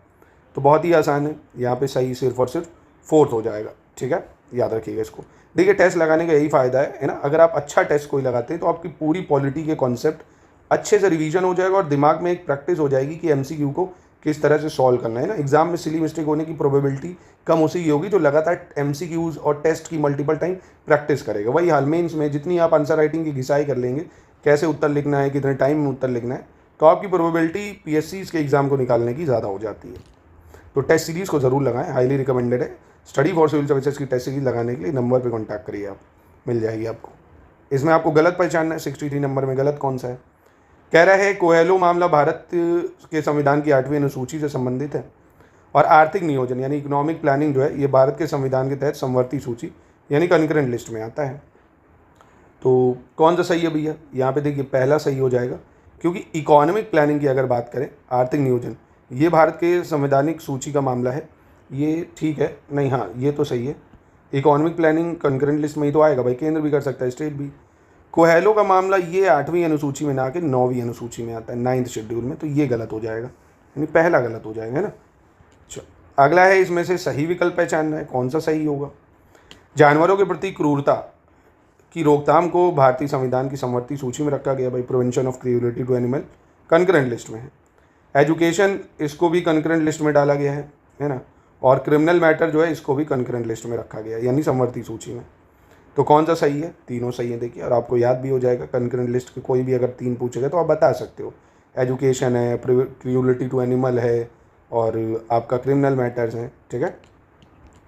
तो बहुत ही आसान है, यहाँ पे सही सिर्फ और सिर्फ 4th हो जाएगा। ठीक है, याद रखिएगा इसको। देखिए टेस्ट लगाने का यही फ़ायदा है ना, अगर आप अच्छा टेस्ट कोई लगाते हैं तो आपकी पूरी पॉलिटी के कॉन्सेप्ट अच्छे से रिवीजन हो जाएगा और दिमाग में एक प्रैक्टिस हो जाएगी कि MCQ को किस तरह से सॉल्व करना है ना। एग्जाम में सिली मिस्टेक होने की प्रोबेबिलिटी कम उसी की होगी जो लगातार MCQs और टेस्ट की मल्टीपल टाइम प्रैक्टिस करेगा। वही हाल मेंस में जितनी आप आंसर राइटिंग की घिसाई कर लेंगे, कैसे उत्तर लिखना है, कितने टाइम में उत्तर लिखना है, तो आपकी प्रोबेबिलिटी PSCs के एग्जाम को निकालने की ज़्यादा हो जाती है। तो टेस्ट सीरीज़ को ज़रूर लगाएं, हाईली रिकमेंडेड है। स्टडी फॉर सिविल सर्विसेज की टेस्ट सीरीज लगाने के लिए नंबर पर कॉन्टैक्ट करिए, आप मिल जाएगी आपको। इसमें आपको गलत पहचानना है, 63 नंबर में गलत कौन सा है। कह रहा है कोहेलो मामला भारत के संविधान की 8वीं अनुसूची से संबंधित है, और आर्थिक नियोजन यानी इकोनॉमिक प्लानिंग जो है ये भारत के संविधान के तहत समवर्ती सूची यानी कंकरेंट लिस्ट में आता है। तो कौन सा सही है भैया? यहाँ पे देखिए पहला सही हो जाएगा, क्योंकि इकोनॉमिक प्लानिंग की अगर बात करें, आर्थिक नियोजन ये भारत के संवैधानिक सूची का मामला है, ये ठीक है नहीं, हाँ ये तो सही है। इकोनॉमिक प्लानिंग कंकरेंट लिस्ट में ही तो आएगा भाई, केंद्र भी कर सकता है, स्टेट भी। कोहेलो का मामला ये 8वीं अनुसूची में ना आके 9वीं अनुसूची में आता है, 9th शेड्यूल में, तो ये गलत हो जाएगा, यानी पहला गलत हो जाएगा, है ना। चलो अगला है, इसमें से सही विकल्प पहचानना है, कौन सा सही होगा। जानवरों के प्रति क्रूरता की रोकथाम को भारतीय संविधान की समवर्ती सूची में रखा गया भाई, prevention of cruelty to animal concurrent list में है। एजुकेशन इसको भी कंकरेंट लिस्ट में डाला गया है ना, और क्रिमिनल मैटर जो है इसको भी कंकरेंट लिस्ट में रखा गया है, यानी समवर्ती सूची में। तो कौन सा सही है? तीनों सही है देखिए, और आपको याद भी हो जाएगा। कंकरेंट लिस्ट के कोई भी अगर 3 पूछेगा तो आप बता सकते हो, एजुकेशन है, क्रूरटी टू एनिमल है, और आपका क्रिमिनल मैटर्स हैं। ठीक है,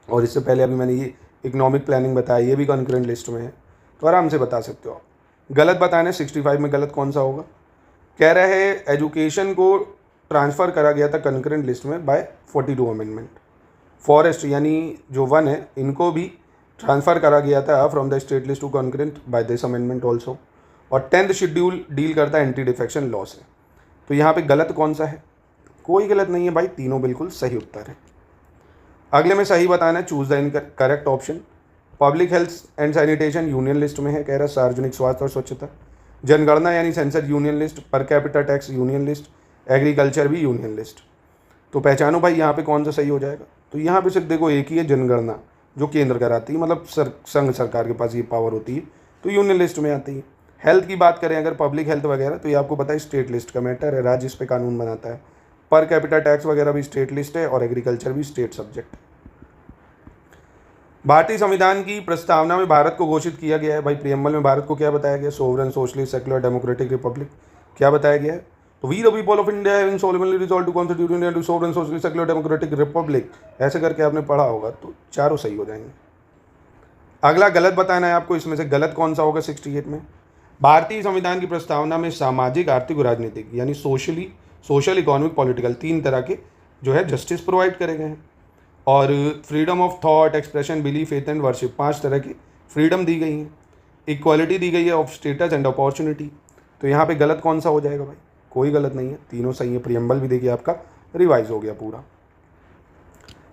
और इससे पहले अभी मैंने ये इकोनॉमिक प्लानिंग बताया, ये भी कंकरेंट लिस्ट में है, तो आराम से बता सकते हो। गलत बताना है, 65 में गलत कौन सा होगा। कह रहा है एजुकेशन को ट्रांसफ़र करा गया था कंकरेंट लिस्ट में बाय 42 अमेंडमेंट। फॉरेस्ट यानी जो वन है इनको भी ट्रांसफ़र करा गया था from the state list to concurrent by this amendment also. और 10th शेड्यूल डील करता है एंटी डिफेक्शन लॉ से। तो यहाँ पे गलत कौन सा है? कोई गलत नहीं है भाई, तीनों बिल्कुल सही उत्तर है। अगले में सही बताना है, choose the correct option. Public health and sanitation union list में है, कह रहा है सार्वजनिक स्वास्थ्य और स्वच्छता। जनगणना यानी census union list. Per capita tax union list. Agriculture भी यूनियन लिस्ट। तो पहचानो भाई यहाँ पे कौन सा सही हो जाएगा। तो यहाँ पे सिर्फ देखो एक ही है, जनगणना, जो केंद्र कराती है, मतलब संघ सरकार के पास ये पावर होती है, तो यूनियन लिस्ट में आती है। हेल्थ की बात करें अगर, पब्लिक हेल्थ वगैरह, तो ये आपको पता है स्टेट लिस्ट का मैटर है, राज्य इस पे कानून बनाता है। पर कैपिटा टैक्स वगैरह भी स्टेट लिस्ट है, और एग्रीकल्चर भी स्टेट सब्जेक्ट है। भारतीय संविधान की प्रस्तावना में भारत को घोषित किया गया है भाई, प्रियम्बल में भारत को क्या बताया गया? Sovereign, socialist, secular, democratic republic. क्या बताया गया है? तो we the people of India have solemnly resolve to constitute India to sovereign, socialist, secular, democratic republic. ऐसे करके आपने पढ़ा होगा, तो चारों सही हो जाएंगे। अगला गलत बताना है आपको, इसमें से गलत कौन सा होगा 68 में। भारतीय संविधान की प्रस्तावना में सामाजिक, आर्थिक और राजनीतिक यानी सोशली सोशल, इकोनॉमिक, पॉलिटिकल, 3 तरह के जो है जस्टिस प्रोवाइड करे गए हैं। और freedom of thought, expression, belief, faith and worship, 5 तरह की फ्रीडम दी गई है। इक्वालिटी दी गई है ऑफ स्टेटस एंड अपॉर्चुनिटी। तो यहाँ पे गलत कौन सा हो जाएगा भाई? कोई गलत नहीं है, तीनों सही है। प्रियम्बल भी देखिए आपका रिवाइज हो गया पूरा।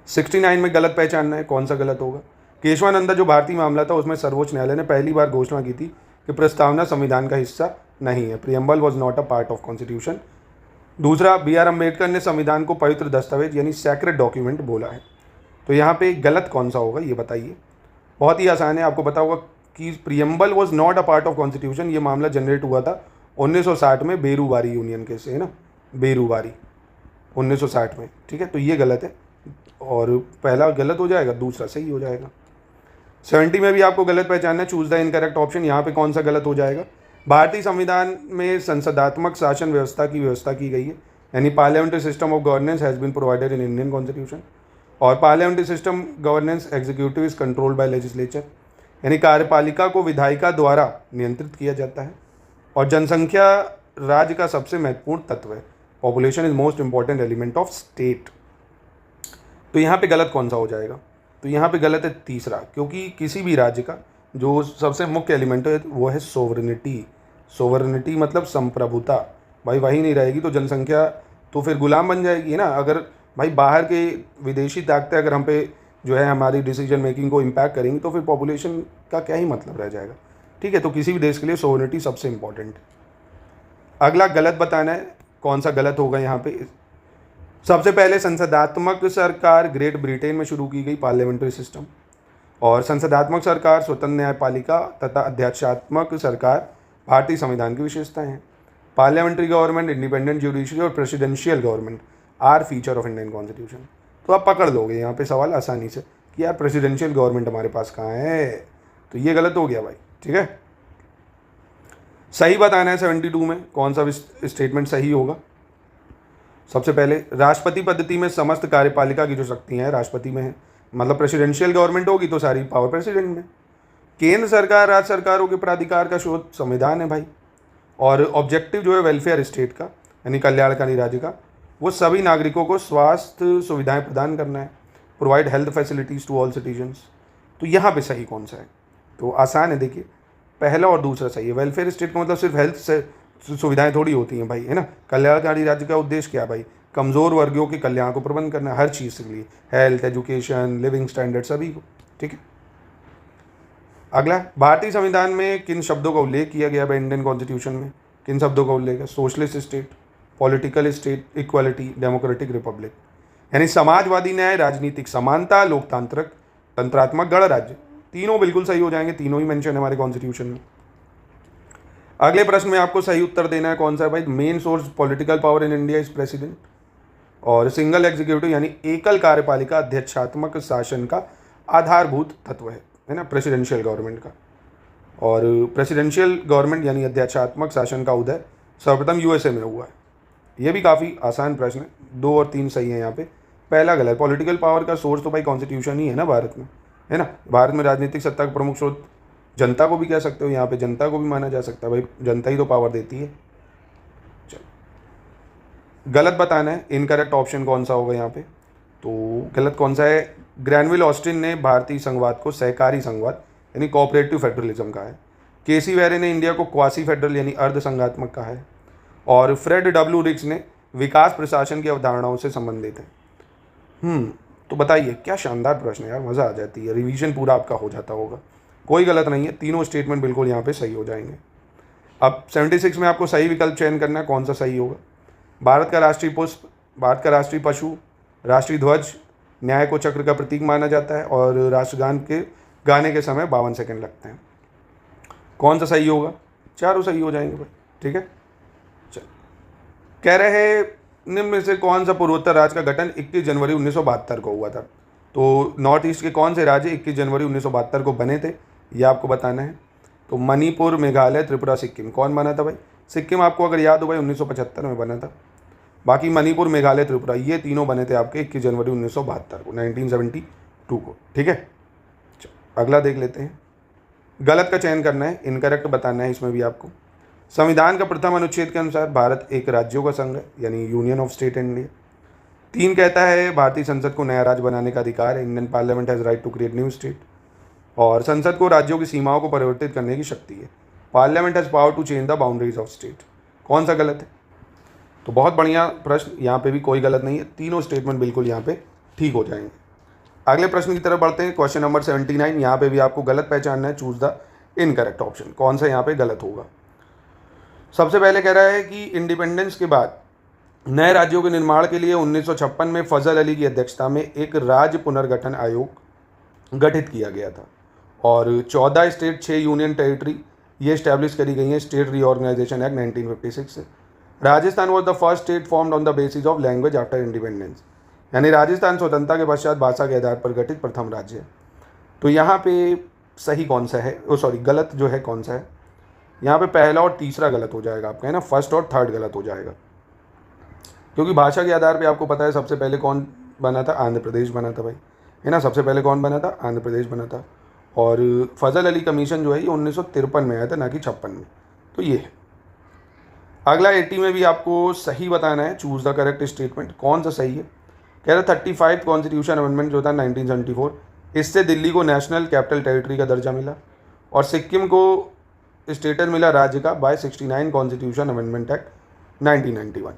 69 में गलत पहचानना है, कौन सा गलत होगा? केशवानंदा जो भारतीय मामला था उसमें सर्वोच्च न्यायालय ने पहली बार घोषणा की थी कि प्रस्तावना संविधान का हिस्सा नहीं है। Preamble was not a part of constitution. दूसरा, B.R. अम्बेडकर ने संविधान को पवित्र दस्तावेज यानी सैक्रेड डॉक्यूमेंट बोला है। तो यहाँ पे गलत कौन सा होगा ये बताइए। बहुत ही आसान है, आपको पता होगा कि preamble was not a part of constitution. ये मामला जनरेट हुआ था 1960 में बेरूवारी यूनियन केस से, है ना, बेरूवारी 1960 में, ठीक है। तो ये गलत है और पहला गलत हो जाएगा, दूसरा सही हो जाएगा। 70 में भी आपको गलत पहचानना है, चूज द इनकरेक्ट ऑप्शन। यहाँ पे कौन सा गलत हो जाएगा? भारतीय संविधान में संसदात्मक शासन व्यवस्था की व्यवस्था की गई है, यानी parliamentary system of governance has been provided in Indian constitution. और parliamentary system governance executive is controlled by legislature, यानी कार्यपालिका को विधायिका द्वारा नियंत्रित किया जाता है। और जनसंख्या राज्य का सबसे महत्वपूर्ण तत्व है। Population is most important element of state. तो यहाँ पे गलत कौन सा हो जाएगा? तो यहाँ पे गलत है तीसरा, क्योंकि किसी भी राज्य का जो सबसे मुख्य एलिमेंट है वो है सोवरेनिटी। सोवरेनिटी मतलब संप्रभुता। भाई वही नहीं रहेगी तो जनसंख्या तो फिर गुलाम बन जाएगी, है ना। अगर भाई बाहर के विदेशी ताकतें अगर हम पे जो है हमारी डिसीजन मेकिंग को इम्पैक्ट करेंगी तो फिर पॉपुलेशन का क्या ही मतलब रह जाएगा, ठीक है। तो किसी भी देश के लिए सोवरेनिटी सबसे इंपॉर्टेंट है। अगला गलत बताना है, कौन सा गलत होगा यहाँ पे। सबसे पहले संसदात्मक सरकार ग्रेट ब्रिटेन में शुरू की गई, पार्लियामेंट्री सिस्टम। और संसदात्मक सरकार, स्वतंत्र न्यायपालिका तथा अध्यक्षात्मक सरकार भारतीय संविधान की विशेषताएं हैं। पार्लियामेंट्री गवर्नमेंट, इंडिपेंडेंट जुडिशरी और presidential government are feature of Indian constitution. तो आप पकड़ लोगे यहाँ पे सवाल आसानी से कि यार प्रेसिडेंशियल गवर्नमेंट हमारे पास कहाँ है। तो ये गलत हो गया भाई, ठीक है। सही बताना है 72 में कौन सा स्टेटमेंट सही होगा। सबसे पहले, राष्ट्रपति पद्धति में समस्त कार्यपालिका की जो शक्तियाँ हैं राष्ट्रपति में है, मतलब प्रेसिडेंशियल गवर्नमेंट होगी तो सारी पावर प्रेसिडेंट में। केंद्र सरकार राज्य सरकारों के प्राधिकार का स्रोत संविधान है भाई। और ऑब्जेक्टिव जो है वेलफेयर स्टेट का, यानी कल्याणकारी राज्य का, वो सभी नागरिकों को स्वास्थ्य सुविधाएं प्रदान करना है, provide health facilities to all citizens. तो यहाँ पे सही कौन सा है? तो आसान है, देखिए पहला और दूसरा सही है। वेलफेयर स्टेट का मतलब सिर्फ हेल्थ से सुविधाएं थोड़ी होती हैं भाई, है ना। कल्याणकारी राज्य का उद्देश्य क्या भाई? कमज़ोर वर्गों के कल्याण को प्रबंध करना, हर चीज़ के लिए, हेल्थ, एजुकेशन, लिविंग स्टैंडर्ड सभी को, ठीक है। अगला, भारतीय संविधान में किन शब्दों का उल्लेख किया गया है इंडियन कॉन्स्टिट्यूशन में? किन शब्दों का उल्लेख है? Socialist state, political state, equality, democratic Republic, यानी समाजवादी न्याय, राजनीतिक समानता, लोकतांत्रिक, तंत्रात्मक गणराज्य। तीनों बिल्कुल सही हो जाएंगे, तीनों ही मेंशन है हमारे कॉन्स्टिट्यूशन में। अगले प्रश्न में आपको सही उत्तर देना है, कौन सा है भाई? Main source political power in India is president. और सिंगल एग्जीक्यूटिव यानी एकल कार्यपालिका अध्यक्षात्मक शासन का आधारभूत तत्व है ना, प्रेसिडेंशियल गवर्नमेंट का। और प्रेसिडेंशियल गवर्नमेंट यानी अध्यक्षात्मक शासन का उदय सर्वप्रथम USA में हुआ है। ये भी काफ़ी आसान प्रश्न है, 2 और 3 सही है यहाँ पे। पहला गलत। पॉलिटिकल पावर का सोर्स तो भाई कॉन्स्टिट्यूशन ही है ना भारत में, है ना। भारत में राजनीतिक सत्ता का प्रमुख स्रोत जनता को भी कह सकते हो, यहाँ पे जनता को भी माना जा सकता है भाई, जनता ही तो पावर देती है। चलो, गलत बताना है, इनकरेक्ट ऑप्शन कौन सा होगा यहाँ पे। तो गलत कौन सा है? ग्रैनविल ऑस्टिन ने भारतीय संघवाद को सहकारी संघवाद यानी कोऑपरेटिव फेडरलिज्म कहा है। केसी वेरे ने इंडिया को क्वासी फेडरल यानी अर्ध संघात्मक कहा है। और फ्रेड डब्ल्यू रिक्स ने विकास प्रशासन की अवधारणाओं से संबंधित है। तो बताइए, क्या शानदार प्रश्न है यार, मज़ा आ जाती है, रिवीजन पूरा आपका हो जाता होगा। कोई गलत नहीं है, तीनों स्टेटमेंट बिल्कुल यहाँ पे सही हो जाएंगे। अब 76 में आपको सही विकल्प चयन करना है, कौन सा सही होगा। भारत का राष्ट्रीय पुष्प, भारत का राष्ट्रीय पशु, राष्ट्रीय ध्वज, न्याय को चक्र का प्रतीक माना जाता है और राष्ट्रगान के गाने के समय 52 सेकंड लगते हैं। कौन सा सही होगा? चारों सही हो जाएंगे भाई, ठीक है। चल, कह रहे हैं निम्न में से कौन सा पूर्वोत्तर राज्य का गठन 21 जनवरी 1972 को हुआ था। तो नॉर्थ ईस्ट के कौन से राज्य 21 जनवरी 1972 को बने थे, ये आपको बताना है। तो मणिपुर, मेघालय, त्रिपुरा, सिक्किम। कौन बना था भाई? सिक्किम आपको अगर याद हो भाई 1975 में बना था। बाकी मणिपुर, मेघालय, त्रिपुरा ये तीनों बने थे आपके 21 जनवरी 1972 को, 1972 को, ठीक है। अगला देख लेते हैं। गलत का चयन करना है, इनकरेक्ट बताना है इसमें भी आपको। संविधान का प्रथम अनुच्छेद के अनुसार भारत एक राज्यों का संघ है, यानी यूनियन ऑफ स्टेट इंडिया। 3 कहता है भारतीय संसद को नया राज्य बनाने का अधिकार है, Indian parliament has right to create new state. और संसद को राज्यों की सीमाओं को परिवर्तित करने की शक्ति है, parliament has power to change the boundaries of state. कौन सा गलत है? तो बहुत बढ़िया प्रश्न, यहाँ पे भी कोई गलत नहीं है, तीनों स्टेटमेंट बिल्कुल यहाँ पे ठीक हो जाएंगे। अगले प्रश्न की तरफ बढ़ते हैं। क्वेश्चन नंबर 79, यहाँ पे भी आपको गलत पहचानना है, चूज द इनकरेक्ट ऑप्शन। कौन सा यहाँ पे गलत होगा? सबसे पहले कह रहा है कि इंडिपेंडेंस के बाद नए राज्यों के निर्माण के लिए 1956 में फजल अली की अध्यक्षता में एक राज्य पुनर्गठन आयोग गठित किया गया था और 14 स्टेट 6 यूनियन टेरिटरी ये इस्टेब्लिश करी गई हैं स्टेट रीऑर्गेनाइजेशन एक्ट 1956 से। Rajasthan was the first state formed on the basis of language after independence, यानी राजस्थान स्वतंत्रता के पश्चात भाषा के आधार पर गठित प्रथम राज्य है। तो यहाँ पे सही कौन सा है, गलत जो है कौन सा है? यहाँ पे पहला और तीसरा गलत हो जाएगा आपका, है ना, फर्स्ट और थर्ड गलत हो जाएगा, क्योंकि भाषा के आधार पे आपको पता है सबसे पहले कौन बना था? आंध्र प्रदेश बना था भाई, है ना। सबसे पहले कौन बना था? आंध्र प्रदेश बना था। और फजल अली कमीशन जो है ये 1953 में आया था, ना कि 56 में। तो ये है। अगला 80 में भी आपको सही बताना है, चूज द करेक्ट स्टेटमेंट। कौन सा सही है? कह रहा 35 कॉन्स्टिट्यूशन अमेंडमेंट जो था 1974, इससे दिल्ली को नेशनल कैपिटल टेरिटरी का दर्जा मिला और सिक्किम को स्टेटस मिला राज्य का बाय 69 कॉन्स्टिट्यूशन अमेंडमेंट एक्ट 1991।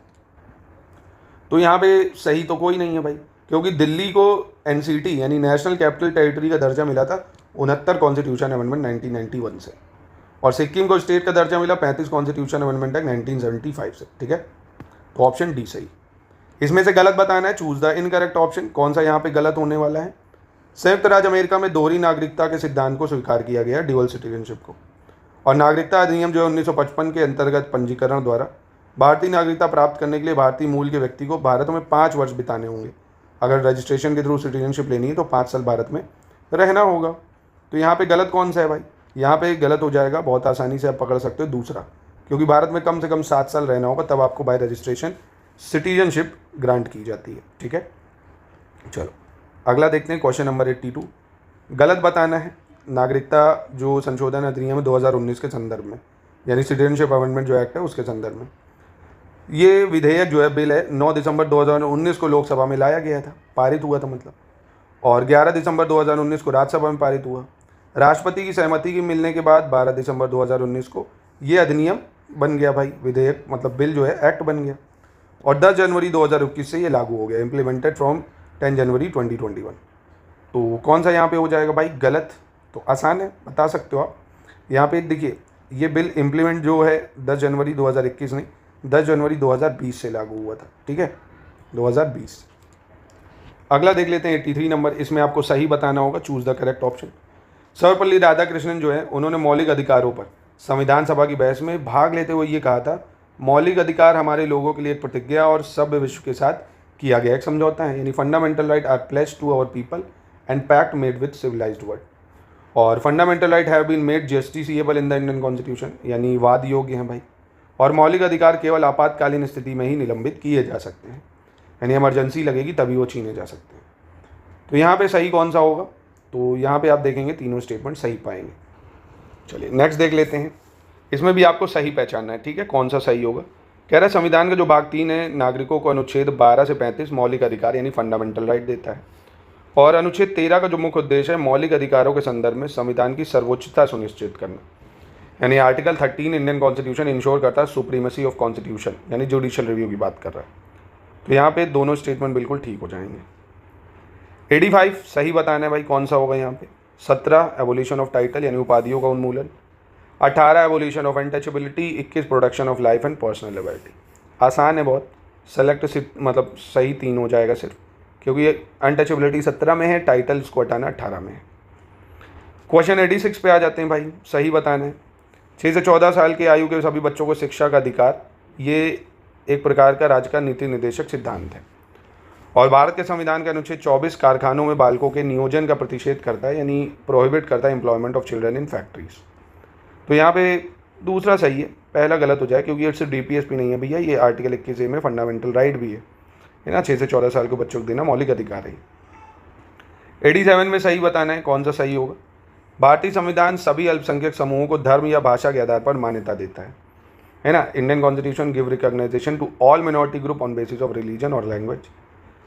तो यहाँ पे सही तो कोई नहीं है भाई, क्योंकि दिल्ली को एनसीटी यानी नेशनल कैपिटल टेरिटरी का दर्जा मिला था 69 कॉन्स्टिट्यूशन अमेंडमेंट 1991 से, और सिक्किम को स्टेट का दर्जा मिला 35 कॉन्स्टिट्यूशन अमेंडमेंट एक्ट 1975 से। ठीक है, तो ऑप्शन डी सही। इसमें से गलत बताना है, चूज द इनकरेक्ट ऑप्शन। कौन सा यहाँ पे गलत होने वाला है? संयुक्त राज्य अमेरिका में दोहरी नागरिकता के सिद्धांत को स्वीकार किया गया, ड्यूअल सिटीजनशिप को, और नागरिकता अधिनियम जो है 1955 के अंतर्गत पंजीकरण द्वारा भारतीय नागरिकता प्राप्त करने के लिए भारतीय मूल के व्यक्ति को भारत में 5 वर्ष बिताने होंगे। अगर रजिस्ट्रेशन के थ्रू सिटीजनशिप लेनी है तो 5 साल भारत में रहना होगा। तो यहाँ पे गलत कौन सा है भाई? यहाँ पे गलत हो जाएगा, बहुत आसानी से आप पकड़ सकते हो, दूसरा, क्योंकि भारत में कम से कम 7 साल रहना होगा, तब आपको बाय रजिस्ट्रेशन सिटीजनशिप ग्रांट की जाती है। ठीक है, चलो अगला देखते हैं। क्वेश्चन नंबर 82, गलत बताना है नागरिकता जो संशोधन अधिनियम 2019 के संदर्भ में, यानी सिटीजनशिप अमेंडमेंट जो एक्ट है उसके संदर्भ में। ये विधेयक जो है, बिल है, 9 दिसंबर 2019 को लोकसभा में लाया गया था, पारित हुआ था मतलब, और 11 दिसंबर 2019 को राज्यसभा में पारित हुआ। राष्ट्रपति की सहमति की मिलने के बाद 12 दिसंबर 2019 को ये अधिनियम बन गया भाई, विधेयक मतलब बिल जो है एक्ट बन गया, और 10 जनवरी 2021 से ये लागू हो गया, इम्प्लीमेंटेड फ्रॉम 10 जनवरी 2021। तो कौन सा यहाँ पे हो जाएगा भाई गलत? तो आसान है, बता सकते हो आप। यहाँ पे देखिए, ये बिल इम्प्लीमेंट जो है 10 जनवरी 2021 नहीं, 10 जनवरी 2020 से लागू हुआ था। ठीक है, 2020। अगला देख लेते हैं 83 नंबर। इसमें आपको सही बताना होगा, choose the correct option. Sarvepalli Radhakrishnan जो है उन्होंने मौलिक अधिकारों पर संविधान सभा की बहस में भाग लेते हुए ये कहा था, मौलिक अधिकार हमारे लोगों के लिए एक प्रतिज्ञा और सभ्य विश्व के साथ किया गया एक समझौता है, यानी fundamental right are placed to our people and pact made with civilized world. और fundamental right have been made justiciable in the Indian constitution, यानी वाद योग्य हैं भाई। और मौलिक अधिकार केवल आपातकालीन स्थिति में ही निलंबित किए जा सकते हैं, यानी इमरजेंसी लगेगी तभी वो छीने जा सकते हैं। तो यहाँ पे सही कौन सा होगा? तो यहाँ पे आप देखेंगे तीनों स्टेटमेंट सही पाएंगे। चलिए नेक्स्ट देख लेते हैं। इसमें भी आपको सही पहचानना है, ठीक है, कौन सा सही होगा। कह रहा है संविधान का जो भाग 3 है नागरिकों को अनुच्छेद 12 से 35 मौलिक अधिकार यानी फंडामेंटल राइट देता है, और अनुच्छेद 13 का जो मुख्य उद्देश्य है मौलिक अधिकारों के संदर्भ में संविधान की सर्वोच्चता सुनिश्चित करना, यानी आर्टिकल 13 इंडियन कॉन्स्टिट्यूशन इंश्योर करता है सुप्रीमेसी ऑफ कॉन्स्टिट्यूशन, यानी जुडिशियल रिव्यू की बात कर रहा है। तो यहाँ पे दोनों स्टेटमेंट बिल्कुल ठीक हो जाएंगे। 85 सही बताना है भाई, कौन सा होगा यहाँ पे? 17 एबोलिशन ऑफ टाइटल यानी उपाधियों का उन्मूलन, 18 abolition of untouchability, 21 protection of life and personal liberty. आसान है बहुत, सेलेक्ट मतलब सही 3 हो जाएगा सिर्फ, क्योंकि ये अनटचेबिलिटी 17 में है, टाइटल इसको हटाना 18 में है। क्वेश्चन 86 पे आ जाते हैं भाई, सही बताना है। 6 से 14 साल की आयु के सभी बच्चों को शिक्षा का अधिकार, ये एक प्रकार का राज्य का नीति निर्देशक सिद्धांत है, और भारत के संविधान का अनुच्छेद 24 कारखानों में बालकों के नियोजन का प्रतिषेध करता है, यानी प्रोहिबिट करता है employment of children in factories. तो यहाँ पे दूसरा सही है, पहला गलत हो जाए, क्योंकि ये सिर्फ DPSP नहीं है भैया, ये आर्टिकल 21A में फंडामेंटल राइट भी है ना, 6 से 14 साल के बच्चों को देना मौलिक अधिकार है। 87 में सही बताना है, कौन सा सही होगा। भारतीय संविधान सभी अल्पसंख्यक समूहों को धर्म या भाषा के आधार पर मान्यता देता है, है ना। Indian constitution give recognization to all minority group on basis of religion और लैंग्वेज।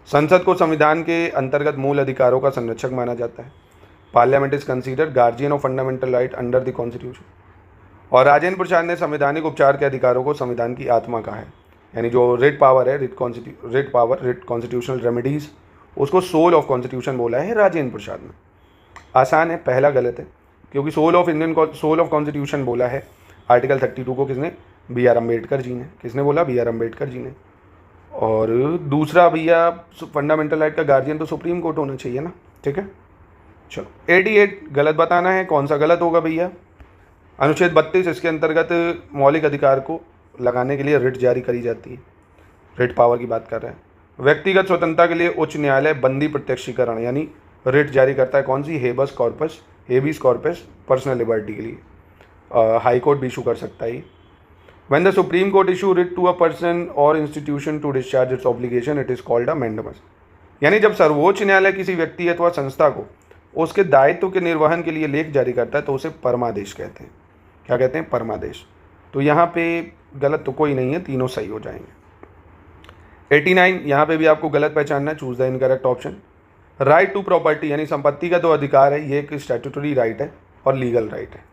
संसद को संविधान के अंतर्गत मूल अधिकारों का संरक्षक माना जाता है। Parliament is considered guardian of fundamental right under the constitution. और राजेंद्र प्रसाद ने संवैधानिक उपचार के अधिकारों को संविधान की आत्मा कहा है, यानी जो रिट पावर है, रिट कॉन्स्टिट्यूशनल रेमेडीज, उसको सोल ऑफ कॉन्स्टिट्यूशन बोला है राजेंद्र प्रसाद ने। आसान है, पहला गलत है, क्योंकि सोल ऑफ कॉन्स्टिट्यूशन बोला है आर्टिकल 32 को किसने? बी आर अम्बेडकर जी ने। किसने बोला? बी आर अम्बेडकर जी ने। और दूसरा भैया, फंडामेंटल राइट का गार्जियन तो सुप्रीम कोर्ट होना चाहिए ना, ठीक है। चलो 88 गलत बताना है, कौन सा गलत होगा भैया? अनुच्छेद 32, इसके अंतर्गत मौलिक अधिकार को लगाने के लिए रिट जारी करी जाती है। रिट पावर की बात कर रहे हैं। व्यक्तिगत स्वतंत्रता के लिए उच्च न्यायालय बंदी प्रत्यक्षीकरण यानी रिट जारी करता है, कौन सी? हेबिस कॉर्पस पर्सनल लिबर्टी के लिए हाई कोर्ट भी इशू कर सकता है। When the Supreme Court issue writ to a person or institution to discharge its obligation, it is called a mandamus। यानी जब सर्वोच्च न्यायालय किसी व्यक्ति अथवा संस्था को उसके दायित्व के निर्वहन के लिए लेख जारी करता है तो उसे परमादेश कहते हैं। क्या कहते हैं? परमादेश। तो यहाँ पे गलत तो कोई नहीं है, तीनों सही हो जाएंगे। 89 यहाँ पे भी आपको गलत पहचानना है, choose the incorrect option. Right to property यानी संपत्ति का तो अधिकार है, ये एक स्टैट्यूटरी राइट है और लीगल राइट है।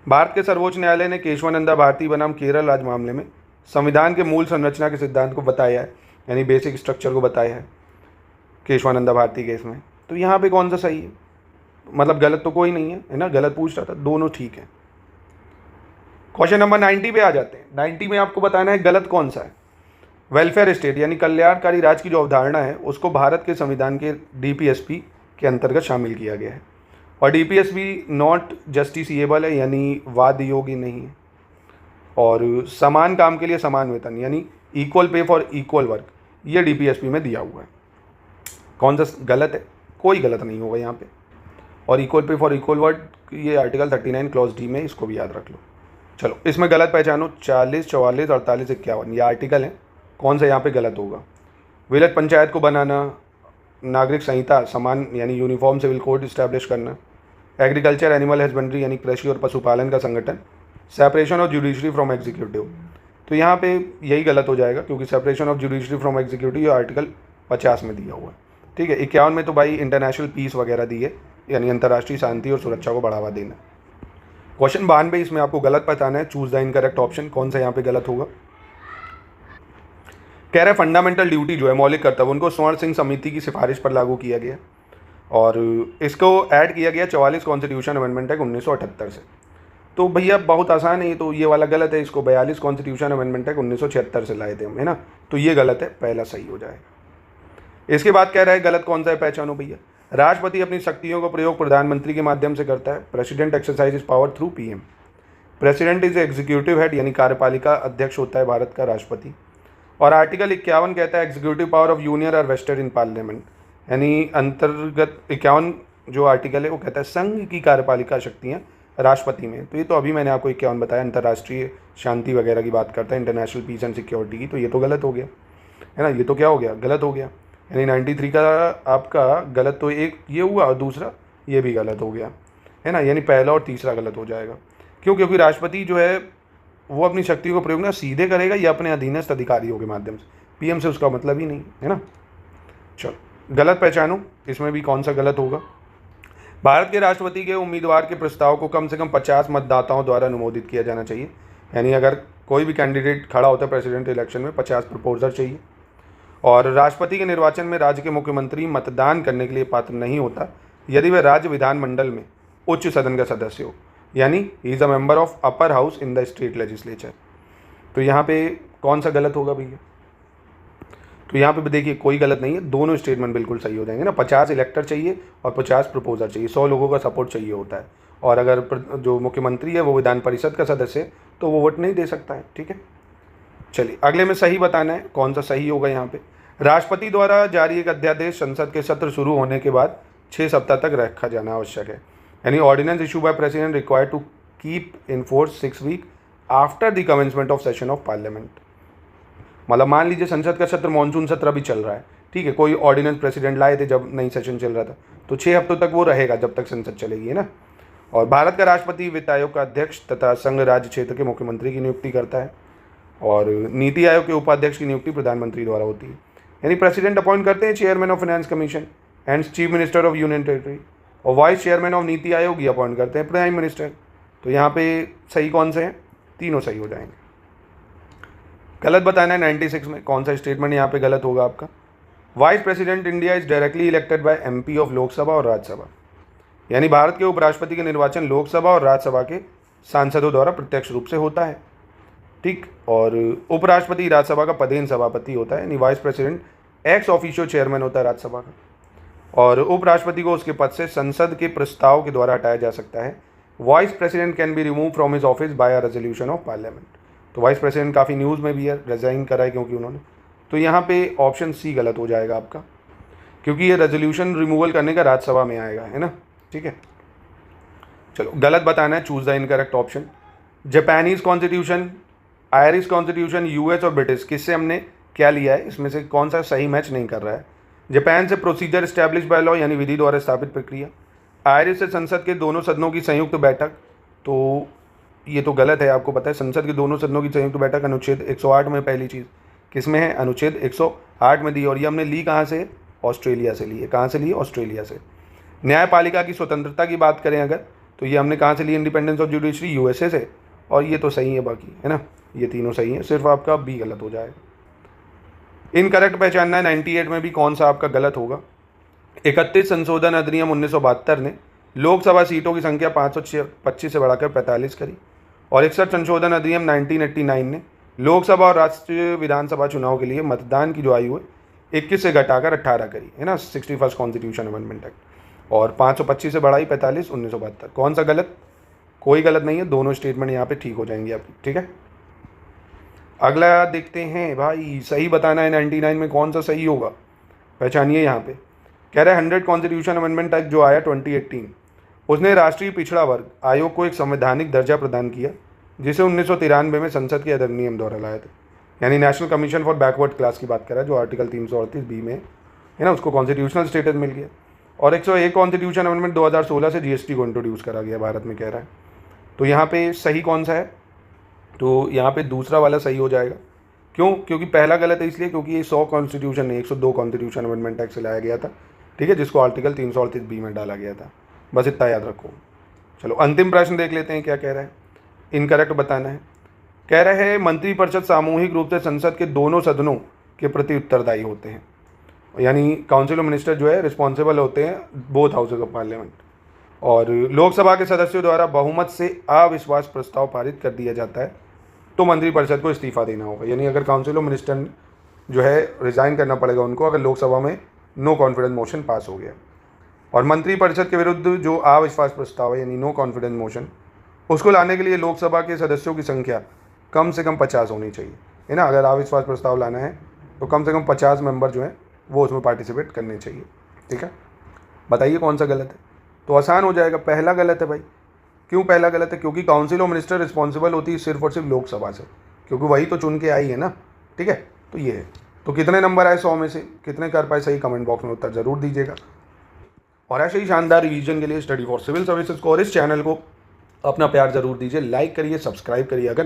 भारत के सर्वोच्च न्यायालय ने केशवानंदा भारती बनाम केरल राज्य मामले में संविधान के मूल संरचना के सिद्धांत को बताया है, यानी बेसिक स्ट्रक्चर को बताया है केशवानंदा भारती केस में। तो यहाँ पे कौन सा सही है? मतलब गलत तो कोई नहीं है ना, गलत पूछ रहा था, दोनों ठीक है। क्वेश्चन नंबर 90 पे आ जाते हैं। 90 में आपको बताना है गलत कौन सा है। वेलफेयर स्टेट यानी कल्याणकारी राज्य की जो अवधारणा है उसको भारत के संविधान के DPSP के अंतर्गत शामिल किया गया है। और DPSP नॉट जस्टिसिएबल है, यानी वाद योग्य नहीं है। और समान काम के लिए समान वेतन यानी equal pay for equal work, ये DPSP में दिया हुआ है। कौन सा गलत है? कोई गलत नहीं होगा यहाँ पे। और equal pay for equal work ये आर्टिकल 39 क्लॉज D में, इसको भी याद रख लो। चलो इसमें गलत पहचानो, 40, 44, 48, 51 ये आर्टिकल है। कौन सा यहाँ पे गलत होगा? विलेज पंचायत को बनाना, नागरिक संहिता समान यानी यूनिफॉर्म सिविल कोड इस्टेब्लिश करना, एग्रीकल्चर एनिमल हस्बेंड्री यानी कृषि और पशुपालन का संगठन, separation of judiciary from executive. तो यहाँ पे यही गलत हो जाएगा, क्योंकि separation of judiciary from executive ये आर्टिकल 50 में दिया हुआ है, ठीक है। 51 में तो भाई इंटरनेशनल पीस वगैरह दी है, यानी अंतर्राष्ट्रीय शांति और सुरक्षा को बढ़ावा देना। क्वेश्चन 92, इसमें आपको गलत बताना है, चूज द इनकरेक्ट ऑप्शन। कौन सा यहाँ पे गलत होगा? कह रहे फंडामेंटल ड्यूटी जो है, मौलिक कर्तव्य, उनको स्वर्ण सिंह समिति की सिफारिश पर लागू किया गया और इसको ऐड किया गया 44 कॉन्स्टिट्यूशन अमेंडमेंट एक्ट 1978 से। तो भैया बहुत आसान है ये, तो ये वाला गलत है। इसको 42 कॉन्स्टिट्यूशन अमेंडमेंट एक्ट 1976 से लाए थे हम, है ना। तो ये गलत है, पहला सही हो जाएगा। इसके बाद कह रहा है गलत कौन सा है, पहचानो भैया। राष्ट्रपति अपनी शक्तियों का प्रयोग प्रधानमंत्री के माध्यम से करता है। President exercise power through PM। President is executive head यानी कार्यपालिका अध्यक्ष होता है भारत का राष्ट्रपति। और आर्टिकल 51 कहता है executive power of union are vested in parliament, यानी अंतर्गत 51 जो आर्टिकल है वो कहता है संघ की कार्यपालिका शक्तियाँ राष्ट्रपति में। तो ये तो अभी मैंने आपको 51 बताया, अंतर्राष्ट्रीय शांति वगैरह की बात करता है, इंटरनेशनल पीस एंड सिक्योरिटी की। तो ये तो गलत हो गया, है ना। ये तो क्या हो गया? गलत हो गया। यानी 93 का आपका गलत तो एक ये हुआ और दूसरा ये भी गलत हो गया, है ना। यानी पहला और तीसरा गलत हो जाएगा। क्यों? क्योंकि राष्ट्रपति जो है वो अपनी शक्ति को प्रयोग ना सीधे करेगा या अपने अधीनस्थ अधिकारियों के माध्यम से। PM से उसका मतलब ही नहीं है ना। चलो गलत पहचानो, इसमें भी कौन सा गलत होगा। भारत के राष्ट्रपति के उम्मीदवार के प्रस्ताव को कम से कम 50 मतदाताओं द्वारा अनुमोदित किया जाना चाहिए। यानी अगर कोई भी कैंडिडेट खड़ा होता है प्रेसिडेंट इलेक्शन में, 50 प्रपोजर चाहिए। और राष्ट्रपति के निर्वाचन में राज्य के मुख्यमंत्री मतदान करने के लिए पात्र नहीं होता यदि वह राज्य विधानमंडल में उच्च सदन का सदस्य हो, यानी he is a member of upper house in the state legislature. तो यहाँ पे कौन सा गलत होगा भैया? तो यहाँ पे देखिए कोई गलत नहीं है, दोनों स्टेटमेंट बिल्कुल सही हो जाएंगे ना। 50 इलेक्टर चाहिए और 50 प्रपोजर चाहिए, 100 लोगों का सपोर्ट चाहिए होता है। और अगर जो मुख्यमंत्री है वो विधान परिषद का सदस्य है तो वो वोट नहीं दे सकता है, ठीक है। चलिए अगले में सही बताना है, कौन सा सही होगा यहाँ पे। राष्ट्रपति द्वारा जारी एक अध्यादेश संसद के सत्र शुरू होने के बाद 6 सप्ताह तक रखा जाना आवश्यक है। यानी ordinance issue by president required to keep in force 6 week after the commencement of session of parliament. मतलब मान लीजिए संसद का सत्र मानसून सत्र अभी चल रहा है, ठीक है, कोई ऑर्डिनेंस प्रेसिडेंट लाए थे जब नई सेशन चल रहा था, तो 6 हफ्तों तक वो रहेगा जब तक संसद चलेगी, है ना। और भारत का राष्ट्रपति वित्त आयोग का अध्यक्ष तथा संघ राज्य क्षेत्र के मुख्यमंत्री की नियुक्ति करता है। और नीति आयोग के उपाध्यक्ष की नियुक्ति प्रधानमंत्री द्वारा होती है। यानी प्रेसिडेंट अपॉइंट करते हैं chairman of finance commission and chief minister of union territory, और vice chairman of NITI Aayog ये अपॉइंट करते हैं प्राइम मिनिस्टर। तो यहाँ पे सही कौन से हैं? तीनों सही हो जाएंगे। गलत बताना है 96 में, कौन सा स्टेटमेंट यहाँ पे गलत होगा आपका? Vice president India is directly elected by MP of Lok Sabha और राज्यसभा। यानी भारत के उपराष्ट्रपति के निर्वाचन लोकसभा और राज्यसभा के सांसदों द्वारा प्रत्यक्ष रूप से होता है, ठीक। और उपराष्ट्रपति राज्यसभा का पदेन सभापति होता है, यानी vice president ex officio chairman होता है राज्यसभा का। और उपराष्ट्रपति को उसके पद से संसद के प्रस्ताव के द्वारा हटाया जा सकता है। Vice president can be remove from his office by a resolution of parliament. तो वाइस प्रेसिडेंट काफ़ी न्यूज़ में भी है, रिजाइन करा है क्योंकि उन्होंने। तो यहाँ पे ऑप्शन सी गलत हो जाएगा आपका, क्योंकि ये रेजोल्यूशन रिमूवल करने का राज्यसभा में आएगा, है ना, ठीक है। चलो गलत बताना है, choose the incorrect option. Japanese constitution, Irish constitution, US और ब्रिटिश, किससे हमने क्या लिया है? इसमें से कौन सा सही मैच नहीं कर रहा है? जापान से प्रोसीजर स्टैब्लिश बाय लॉ, यानी विधि द्वारा स्थापित प्रक्रिया। आयरिश से संसद के दोनों सदनों की संयुक्त बैठक, तो ये तो गलत है, आपको पता है। संसद के दोनों सदनों की संयुक्त बैठक अनुच्छेद 108 में पहली चीज़ किस में है? अनुच्छेद 108 में दी, और ये हमने ली कहाँ से? ऑस्ट्रेलिया से ली है। कहाँ से ली? ऑस्ट्रेलिया से। न्यायपालिका की स्वतंत्रता की बात करें अगर, तो ये हमने कहाँ से ली? इंडिपेंडेंस ऑफ जुडिशरी, यूएसए से। और ये तो सही है बाकी, है ना, ये तीनों सही है, सिर्फ आपका बी गलत हो जाएगा। इनकरेक्ट पहचानना है 98 में भी कौन सा आपका गलत होगा। 31 संशोधन अधिनियम 1972 ने लोकसभा सीटों की संख्या 525 से बढ़ाकर 45 करी, और 61 संशोधन अधिनियम 1989 ने लोकसभा और राष्ट्रीय विधानसभा चुनाव के लिए मतदान की जो आयु है 21 से घटाकर 18 करी, है ना, 61st कॉन्स्टिट्यूशन अमेंडमेंट एक्ट। और 525 से बढ़ाई 45, 1972। कौन सा गलत? कोई गलत नहीं है, दोनों स्टेटमेंट यहाँ पे ठीक हो जाएंगे आपकी, ठीक है। अगला देखते हैं भाई, सही बताना है 99 में कौन सा सही होगा, पहचानिए। यहाँ पे कह रहा है 100 कॉन्स्टिट्यूशन अमेंडमेंट एक्ट जो आया 2018, उसने राष्ट्रीय पिछड़ा वर्ग आयोग को एक संवैधानिक दर्जा प्रदान किया, जिसे 1993 में संसद के अधिनियम द्वारा लाए थे। यानी national commission for backward class की बात कर रहा है, जो आर्टिकल 338 बी में है ना, उसको कॉन्स्टिट्यूशनल स्टेटस मिल गया। और 101 कॉन्स्टिट्यूशन अमेंडमेंट 2016 से जीएसटी को इंट्रोड्यूस करा गया भारत में, कह रहा है। तो यहाँ पे सही कौन सा है? तो यहाँ पे दूसरा वाला सही हो जाएगा। क्यों? क्योंकि पहला गलत है इसलिए क्योंकि ये 100 कॉन्स्टिट्यूशन नहीं, 102 कॉन्स्टिट्यूशन अमेंडमेंट एक्ट से लाया गया था, ठीक है, जिसको आर्टिकल 338 बी में डाला गया था। बस इतना याद रखो। चलो अंतिम प्रश्न देख लेते हैं क्या कह रहा है। इनकरेक्ट बताना है। कह रहा है मंत्रिपरिषद सामूहिक रूप से संसद के दोनों सदनों के प्रति उत्तरदायी होते हैं, यानी काउंसिल ऑफ मिनिस्टर जो है रिस्पॉन्सिबल होते हैं बोथ हाउसेज ऑफ पार्लियामेंट। और लोकसभा के सदस्यों द्वारा बहुमत से अविश्वास प्रस्ताव पारित कर दिया जाता है तो मंत्रिपरिषद को इस्तीफा देना होगा। यानी अगर काउंसिल ऑफ मिनिस्टर जो है रिजाइन करना पड़ेगा उनको, अगर लोकसभा में नो कॉन्फिडेंस मोशन पास हो गया। और मंत्रिपरिषद के विरुद्ध जो अविश्वास प्रस्ताव है यानी नो कॉन्फिडेंस मोशन, उसको लाने के लिए लोकसभा के सदस्यों की संख्या कम से कम 50 होनी चाहिए, है ना। अगर अविश्वास प्रस्ताव लाना है तो कम से कम 50 मेंबर जो हैं वो उसमें पार्टिसिपेट करने चाहिए, ठीक है। बताइए कौन सा गलत है? तो आसान हो जाएगा, पहला गलत है भाई। क्यों पहला गलत है? क्योंकि काउंसिल ऑफ मिनिस्टर रिस्पॉन्सिबल होती है सिर्फ और सिर्फ लोकसभा से, क्योंकि वही तो चुन के आई है ना, ठीक है। तो ये है। तो कितने नंबर आए 100 में से, कितने कर पाए सही, कमेंट बॉक्स में उत्तर जरूर दीजिएगा। और ऐसे ही शानदार रिवीजन के लिए स्टडी फॉर सिविल सर्विसेज को और इस चैनल को अपना प्यार जरूर दीजिए, लाइक करिए, सब्सक्राइब करिए अगर